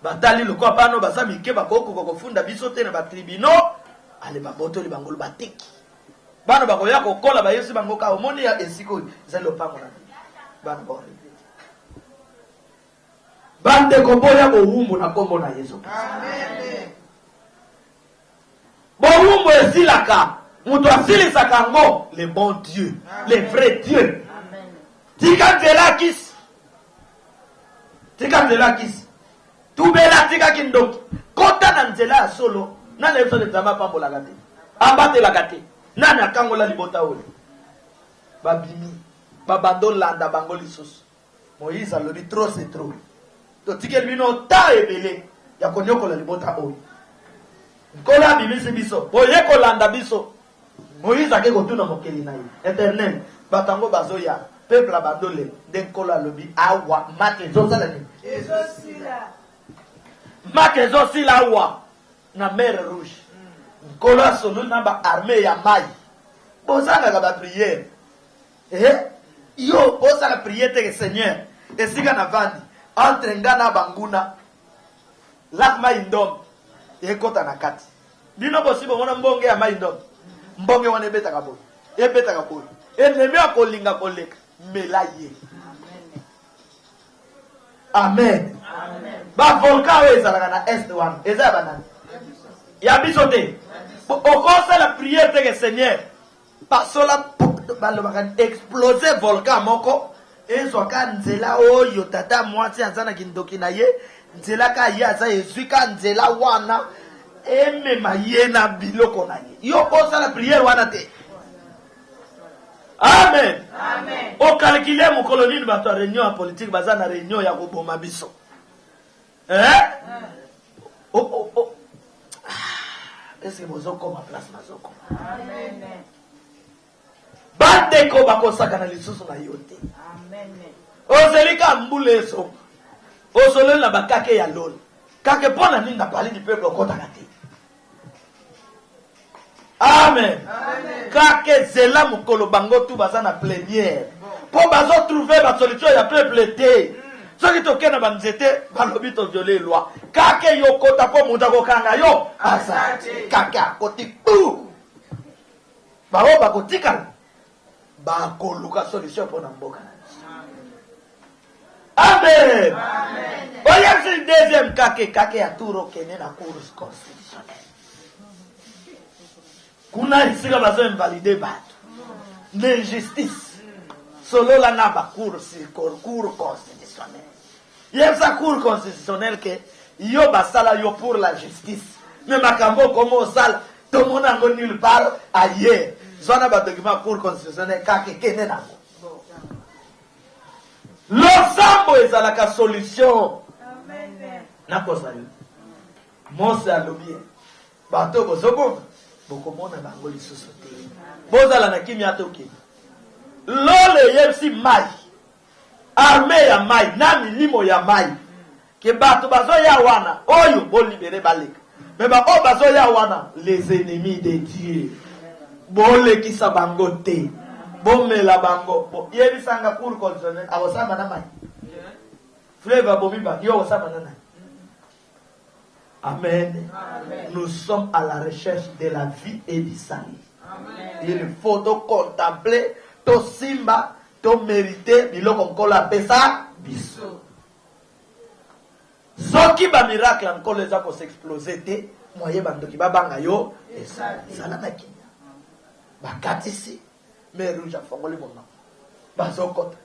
batali lokwa pano baza mike bakoko kokofunda biso te na batribunaux ale babotoli bangolo bateki bana bakoya kokola bayesi bango ka omoni ya esiko za lopango na bana ba bande koboya bowumbu na kombo na Yesu. Amen. Bowumbu esilaka mutu asilisaka ngo le bon Dieu, le vrai Dieu. Amen. Tika nzelakisi tubela tika kindoki kota na nzela ya solo nani ebiso de zama pambolaka te ambatelaka te nani akangola libota oyo babimi babando landa bango lisusu Moïse alobi trop c'est trop totikeli bino ta ebele ya konyokola libota oyo nkolo abimisi biso boye kolanda biso Moïse ake kotuna mokeli na ye éternel batango bazoya peuple abandole nde nkolo alobi awa mate ezosala nini mate ezosila awa na mer rouge nkolo asololi na baarme ya mai bozangaka bapriere yo bosala priere teke seigneur esika na vandi entre nga na banguna lak mai ndombe ekota na kati bino bosi bomona mbonge ya mai ndombe mbonge wana ebetaka boye enemi akolinga koleka mela ye. Amen. Bavolka oyo ezalaka na est wana eza ya banani ya biso te okosala priere teke seigneur pasola balobaka explose volcan moko ezwaka nzela oyo tata mwasi aza na kindoki na ye nzela ka ye aza ezwika nzela wana emema ye na biloko na ye yo osala priere wana te. Amen. Amen. O calcule mon colonie bato réunion politique baza na réunion ya koboma biso. Est-ce que vous avez ma place mazoko? Amen. Bande ko bakosaka na lisusu na yote. Amen. Ozelika mbuleso. Osolo na bakake ya lolo. Kake pona nini na pali di peuple okota kate. Amen. Amen. Kake zela mukolo bango tu baza na plénière. Po bazo trouver ba solution ya peuple te. Soki tokena banzete balobi to violer loi. Kake yokota po muta kokanga yo. Asante. Kake akoti pu. Bao bakotika. Bakoluka solution po na mboka. Amen. Amen. Oyezi deuxième kake ya turo kene na cour constitutionnelle. Kuna isika bazo invalide bato. L'injustice. Solo la naba cour constitutionnelle. Yesa cour constitutionnelle ke yo basala yo pour la justice. Mais makambo komo sala to mona ngo nulle part ailleurs. Zona ba document cour constitutionnelle kake kene na. L'ensemble ezalaka solution. Amen. Na kozali. Mose alobi. Bato bozobo bokomona bango lisusu te. Bozala na kimia toki. Lole yepsi mai. Armée ya mai, na milimo ya mai. Ke bato bazoya wana, oyo bo libéré baleka. Mais ba o bazoya wana, les ennemis de Dieu. Bo lekisa bango te. Bo mela bango. Bo yebisanga cour constitutionnelle, awosamba na mai. Fleuve bomi ba, yo osamba na mai. Amen. Amen. Nous sommes à la recherche de la vie et du salut. Amen. Il faut to contempler, to simba, to mériter, biloko nkola pesa biso. Soki ba miracle encore les a ko s'exploser te, moye bandoki babanga yo, ezala na kinya. Bakatisi, mais rouge afongoli mona. Bazokota.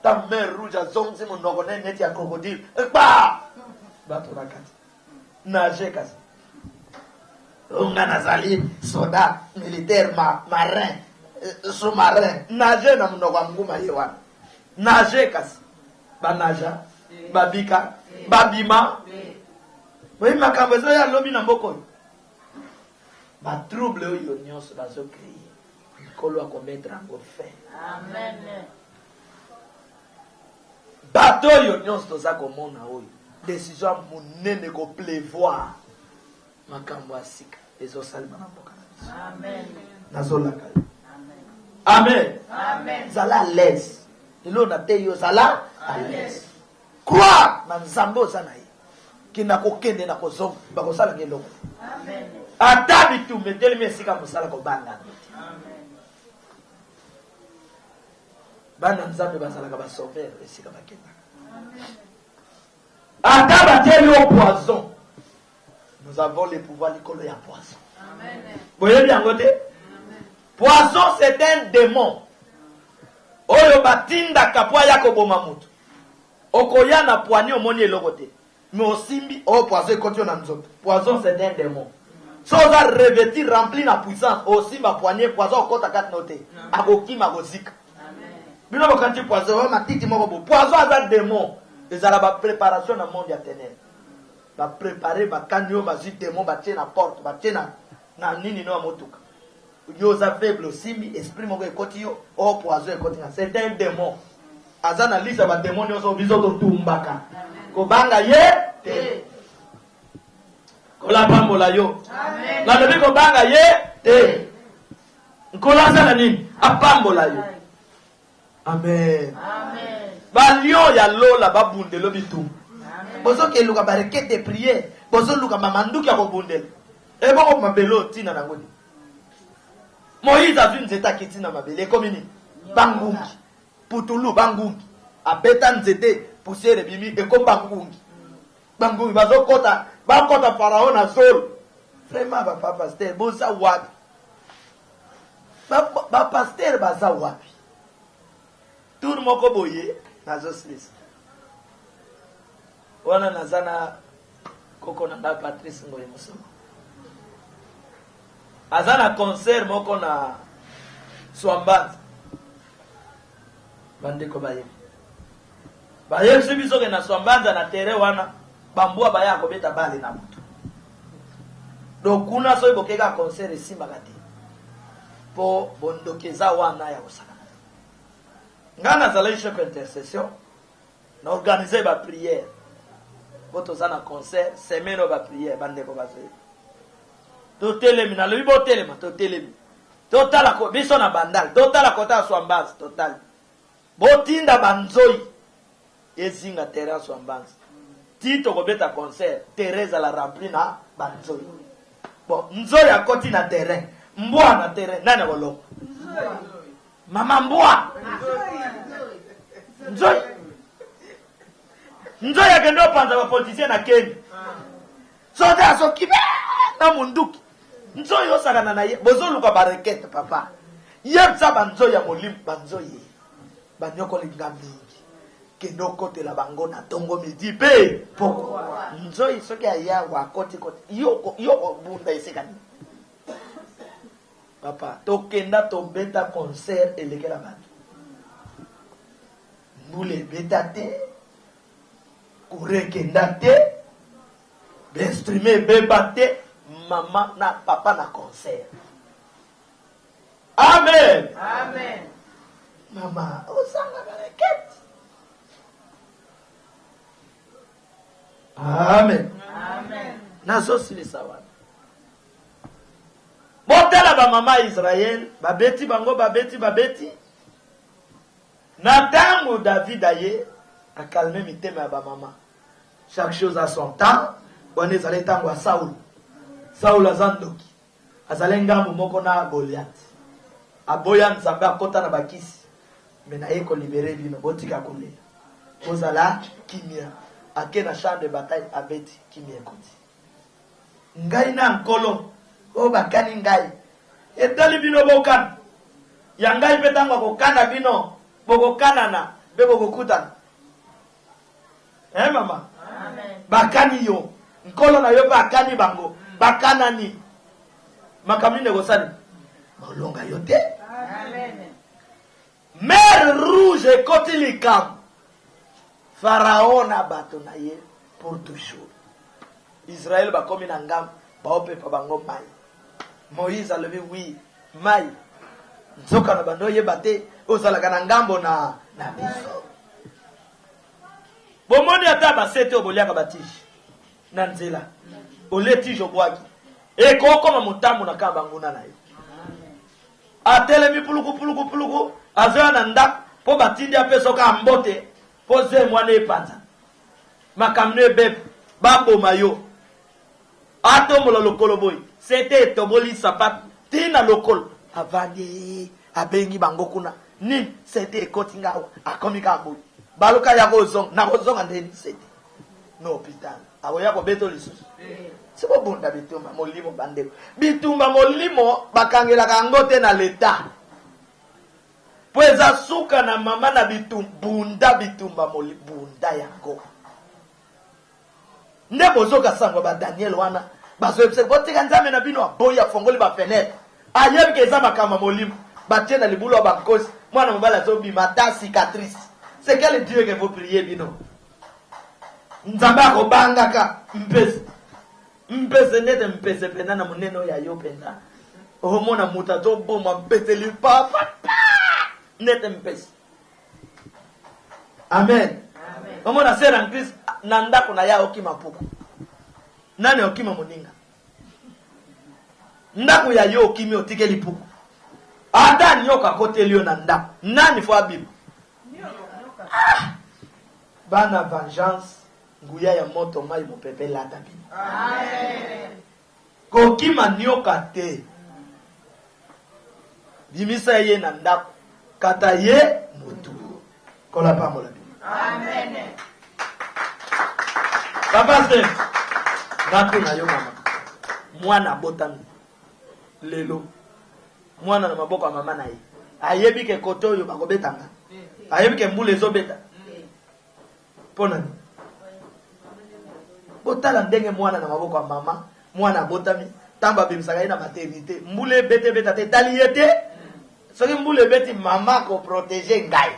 Ta mère rouge azonzi monoko neti ya crocodile. Ba! Bato nakati. Nage kasi. Unga nazali soda militaire marin sous-marin. Nage na monoko nguma yewana. Nage kasi. Banaja, babika, babima. Moi makambo zo ya lobi na mboko. Ba trouble oyo nyonso bazo créer. Kolo a commettre en fin. Amen. Bato yo nyonso toza komona oyo décision monene ko pleuvoir makambo asika ezosalema na mboka na biso. Amen. Nazolaka. Amen. Amen. Zala à l'aise. Ilo na te yo zala à l'aise. croire na nzambe oza na ye kenda kokende na kozonga bakosala ngeloko ata bitumba etelemi esika mosala kobanga bana nzambe bazalaka basauveur esika bakendaka ata batieli au poison. Nous avons le pouvoir likolo ya poison. Vous voyez bien côté? Poison c'est un démon. Oyo batinda kapwa yako boma mutu. Okoya na poignet omoni eloko te. Mais osimbi o poison ekoti na nzoto. Poison c'est un démon. So za revêtir rempli na puissance osimba poignet poison okota kat note. Akokima kozika. Bino bokanti poison matiti moko bo. Poison aza démon. Ezala ba préparation na monde ya ténèbres. Ba préparer ba kanyo ba zi démon ba tie na porte ba tie na nini no motuka. Yo za faible simbi esprit moko ekoti yo o poison ekoti na c'est un démon. Azana lisa ba démon yo so biso to tumbaka. Ko banga ye te. Ko la pambola yo. Amen. La debi ko banga ye te. Ko la sana nini? Apambola yo. Amen. Amen. Ba lion ya lola ba bundelo bitu. Bozo ke luka ba requête de prière, bozo luka mamanduki ya ko bundelo. E bongo mabelo tina na ngoni. Moïse a vu nzeta kitina mabele komini. Bangungi. Putulu bangungi. Abeta nzete poussière bimi e ko bangungi. Bangungi bazo kota, ba kota pharaon na sol. Vraiment ba papa pasteur boza wapi? Ba pasteur baza wapi? Tour moko boye nazo stress. Wana nazana koko na Patrice Ngoye Musoma. Azana concert moko na Swambanza. Bandeko baye. Baye sibiso ke na Swambanza na tere wana bambua baya ko beta bale na mutu. Donc kuna so ibokeka concert esimba kati. Po bondokeza wana ya osaka. Ngana zalaisha kwa intercession na organiser ba prière. Boto zana concert, semaine ba prière bandeko bazoye. To telemi na lebi bo telema to telemi. Total ko biso na bandal, total kota Swambanza total. Botinda banzoi ezinga terrain Swambanza. Tito ko beta concert, Teresa la rempli na banzoi. Bon, nzoi akoti na terrain, mbwa na terrain, nani wolo? Mama mbwa. Nzoi. Nzoi akendo panza ba politicien na Kenya. Soda so kibe na munduki. Nzoi osakana na ye, bozoluka barekete papa. Yebza banzoi ya molim banzoi. Banyoko linga mingi. Kendo kote la bango na tongo midi pe. Poko. Nzoi soki aya wa koti koti. Yoko bunda isekani. Papa, tokenda to beta concert elekela bantu. Mbule beta te. Kurekenda te. Bestreamer beba te. Mama na papa na concert. Amen. Amen. Mama, osanga bereket. Amen. Amen. Nazo silisa wana. Botela ba mama Israël, babeti bango babeti. Na tango David aye a calmé mitema ya ba mama. Chaque chose a son temps. On est allé tango a Saul. Saul azandoki. Azalenga moko na Goliath. Aboya nzambe akota na bakisi. Mena eko libéré bino botika kole. Ozala kimia. Ake na champ de bataille abeti kimia koti. Ngai na nkolo o bakani ngai. Etali bino bokana. Ya ngai petangwa kokana bino. Bokokana na bebo kokutana. Mama. Amen. Bakani yo. Nkolo na yo bakani bango. Bakana ni. Makamine gosani. Molonga yote. Amen. Mer rouge koti likam. Pharaon na bato na ye pour toujours. Israël ba komi na ngam ba ope pa bango mai. Moïse a levé oui mai. Nzoka na bando ye bate ozalaka na ngambo na biso. Bomoni ata ba sete oboliaka batiji. Na nzela. Oleti jobwaki. E koko motambo na kamba nguna na yo. Atelemi puluku azoya na ndak po batindi apeso ka mbote po ze mwana epanza. makamne bep babo mayo atomola lokolo boy c'était toboli sapat tina lokolo avandi abengi bango kuna ni c'était kotinga akomika boy baluka yako zong na kozonga ndeni c'était no hôpital awoya ko beto lisusu siko bunda bitumba molimo bandeko bitumba molimo bakangela kangote na leta pweza suka na mama na bunda bitumba bunda yango nde bozoka sangwa ba Daniel wana bazoyebise botika nzambe na bino aboya fongoli ba fenêtre ayebike eza makama molimo batie na libulo ba nkosi mwana mobala zobima ta cicatrice c'est quel Dieu que vous priez bino nzambe akobangaka mpese nete mpese penda na muneno ya yo penda omona muta to boma mpese li papa nete mpese amen omona sera en Christ na ndako na ya okima puku nani okima moninga ndako ya yo okimi otikeli puku ata nyoka kote lio na ndako nani fo abibu bana vengeance nguya ya moto mai mopepe lata bino amen kokima nyoka te bimisa ye na ndako kata ye mutu kola pamola bino amen papa se ngatu na yo mama mwana botami lelo mwana na maboko ya mama na ye ayebi ke koto yo bakobetanga ayebi ke mbule ezobeta pona botala ndenge mwana na maboko ya mama mwana botami tamba bimisaka ye na maternité mbule bete beta te tali ye te soki mbule beti mama ko protéger ngai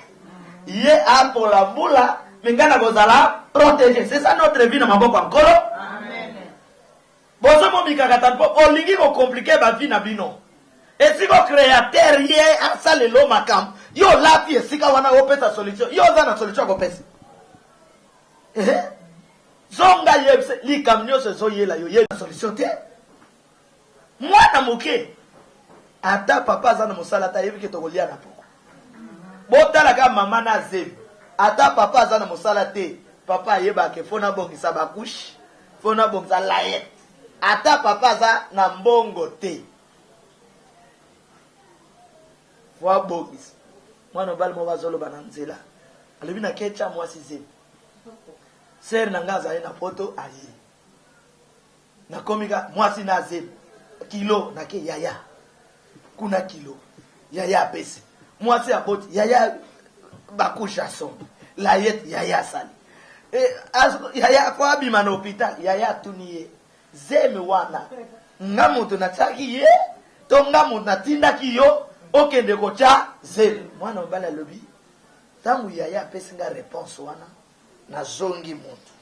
ye apola mbula mingana kozala protéger c'est ça notre vie na maboko ya nkolo amen bozo momikaka tanpo olingi ko compliquer ba vie na bino esiko créateur ye asale lo makam yo lapi esika wana opesa solution yo za na solution ko pesa zonga yebse likamnyo se zo yela yo yela solution te mwana moke ata papa za na mosala ta yebi ke tokolia na poko botala ka mama na zebi ata papa za na mosala te papa yeba ke fona bongisa bakushi fona bongisa layet ata papa za na mbongo te wa bogis mwana bali mo bazolo bananzela alebi na kecha mwasi zebi ser na ngaza ye na poto aye na komika mwasi na zebi kilo na ke yaya kuna kilo yaya pese mwasi aboti yaya bakusha sombe layet yaya sali yaya kwa bima na hospital yaya tuniye zeme wana nga mutu na tsaki ye to nga mutu na tindaki yo okende kocha zeme mwana mbala lobi tangu yaya pese nga réponse wana na zongi mutu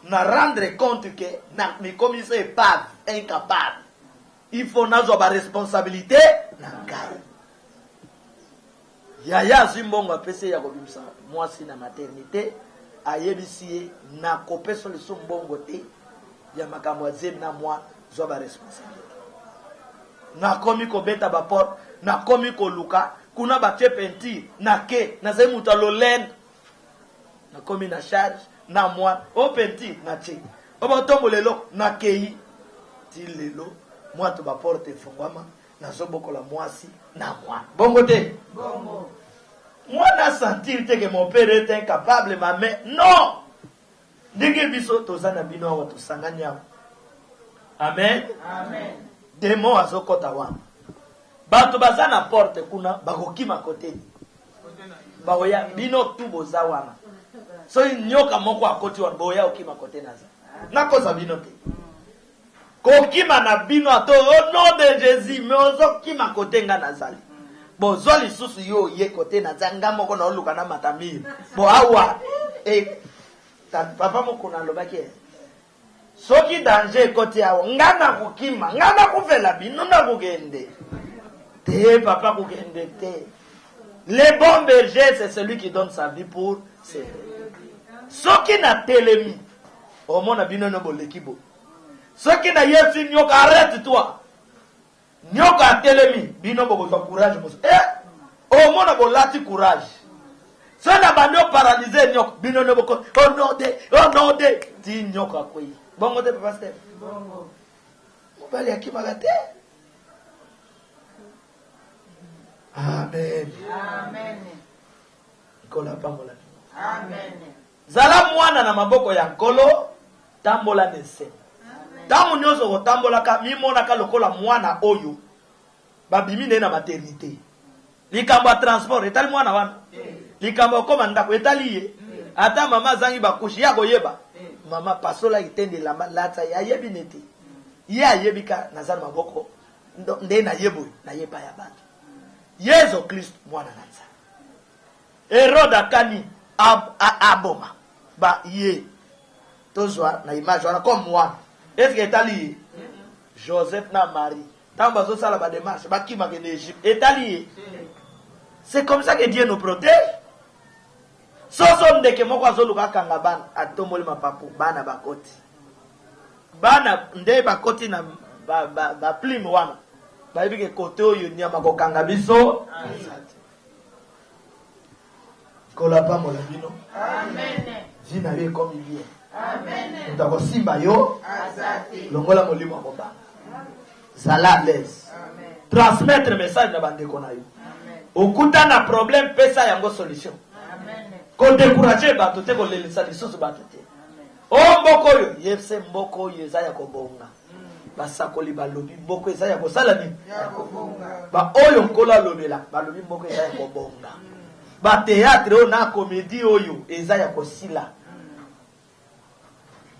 na rendre compte que na mi commissaire pas incapable il faut nazo ba responsabilité na ngai yaya zimbongo apese ya kobimisa mwasi na maternité ayebisi na kopeso le sombongo te ya makambo azem na mwa zo ba responsabilité na komi ko beta ba porte na komi ko luka kuna ba penti na ke na zemu talolen na komi na charge na mwa o penti na che o ba tombo lelo na kei ti lelo mwa to ba porte fongwama na zo bokola mwasi na mwa bongo te bongo mwana sentir te que mon père est incapable ma mère non ndenge biso tozana bino awa tosanganya amen amen demo azokota wana bato bazana porte kuna bakokima koteni baoya bino tu boza wana so nyoka moko akoti wana boya okima koteni aza nakoza bino te kokima na bino ato au nom de Jésus mais ozokima kotenga nazali bozo lisusu yo ye kote na zanga moko na oluka na matamir bo awa papa moko na lobaki soki danger kote awa ngana kukima ngana kuvela bino na kugende te papa kugende te le bon berger c'est celui qui donne sa vie pour ses soki na telemi omona bino no bolekibo soki na yesu nyoka arrête toi nyoka telemi bino boko za courage mos o mona bolati courage So na bando paralysé nyok bino ne boko oh no de ti nyok akoyi bongo te papa Steph bongo mobali akimagate amen Amen. kola pambola Amen. zala mwana na maboko ya nkolo tambola nese tamu nyoso ko tambola ka mimona ka lokola mwana oyo babimi ne na maternité likambo ya transport etali mwana wana likambo koma ndako etali ye ata mama zangi bakushi ya koyeba mama pasola itende lamba lata ya yebi nete ye ayebika nazana maboko nde na yebo na yeba ya bantu Yesu Kristo mwana na nza Herode akani aboma ba ye tozwa na image wana comme mwana est-ce que etali Joseph na Marie tamba zo sala ba démarche ba kima ke Égypte etali c'est comme ça que Dieu nous protège soso ndeke moko azoluka kanga bana atomboli mapapu bana bakoti bana nde bakoti na ba plume wana bayebi ke kote oyo nyama kokanga biso kola pambola bino Amen. vina ye comme il est Amen. utako simba yo Asante. longola molimo koba zala à l'aise Amen. transmettre message na bandeko na yo Amen. okuta na problème pesa yango solution Amen. ko décourager bato te ko lelisa lisusu bato te o mboko oyo yebse mboko oyo eza ya kobonga basakoli balobi mboko eza ya kosala nini ba oyo nkolo alobela balobi mboko eza ya kobonga ba théâtre oyo na comédie oyo eza ya kosila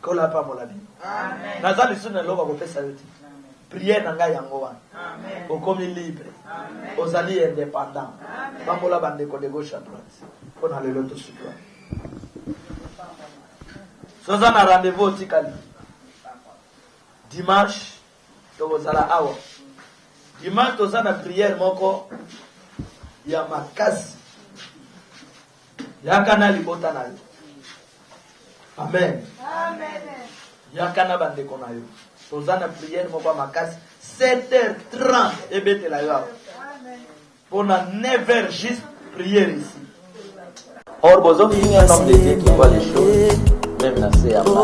kola pa molabi Amen. naza lisusu na eloko kopesa yo te prière na ngai yango wana Amen. okomi libre Amen. ozali indépendant bambola bandeko de gauche à droite mpona lelo tosukwa soza na rendez-vous otikali dimanche tokozala awa dimanche toza na prière moko ya makasi yaka na libota na yo amen yaka na bandeko na yo toza na prière moko ya makasi 7h30 ebetela yo awa mpona 9h juste prière ici. Or, bozo finir un homme de Dieu qui voit les choses, même na se ama.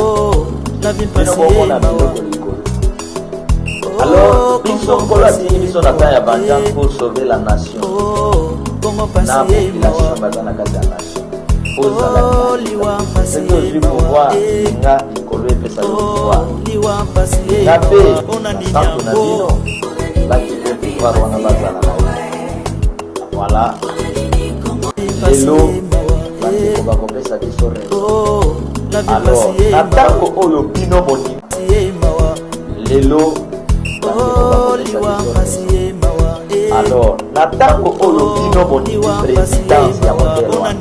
La vie Bino boko na biloko likolo. Alors, biso nkolo atingi biso na temps ya vengeance pour sauver la nation. Na population baza na kati ya nation. Ozala c'est aujourd'hui pouvoir nga likolo epesa yo pouvoir. Na pe, santo na bino, bakile pouvoir wana bazala na yo. Voilà. Lelo bandeko bakopesa biso raison. Alors na ntango oyo bino boni lelo bandeko bakopesa biso raison. Alors na ntango oyo bino bondimi présidence ya modele wana,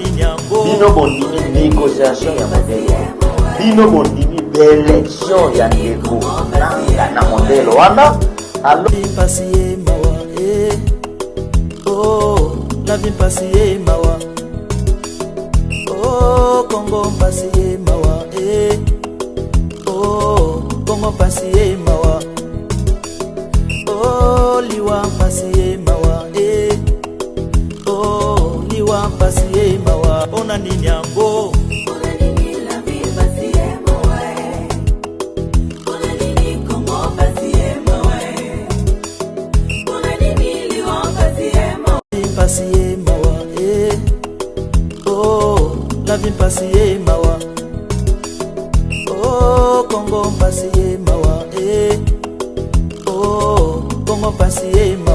bino bondimi négociation ya modele wana, bino bondimi bélection ya ndeko nanga na modele wana, alors la vie passée mawa oh Congo passé mawa oh Congo passé mawa oh liwa passé mawa oh liwa passé mawa ona ninyango passé mawa oh la vie passé mawa oh Congo passé mawa oh Congo passé mawa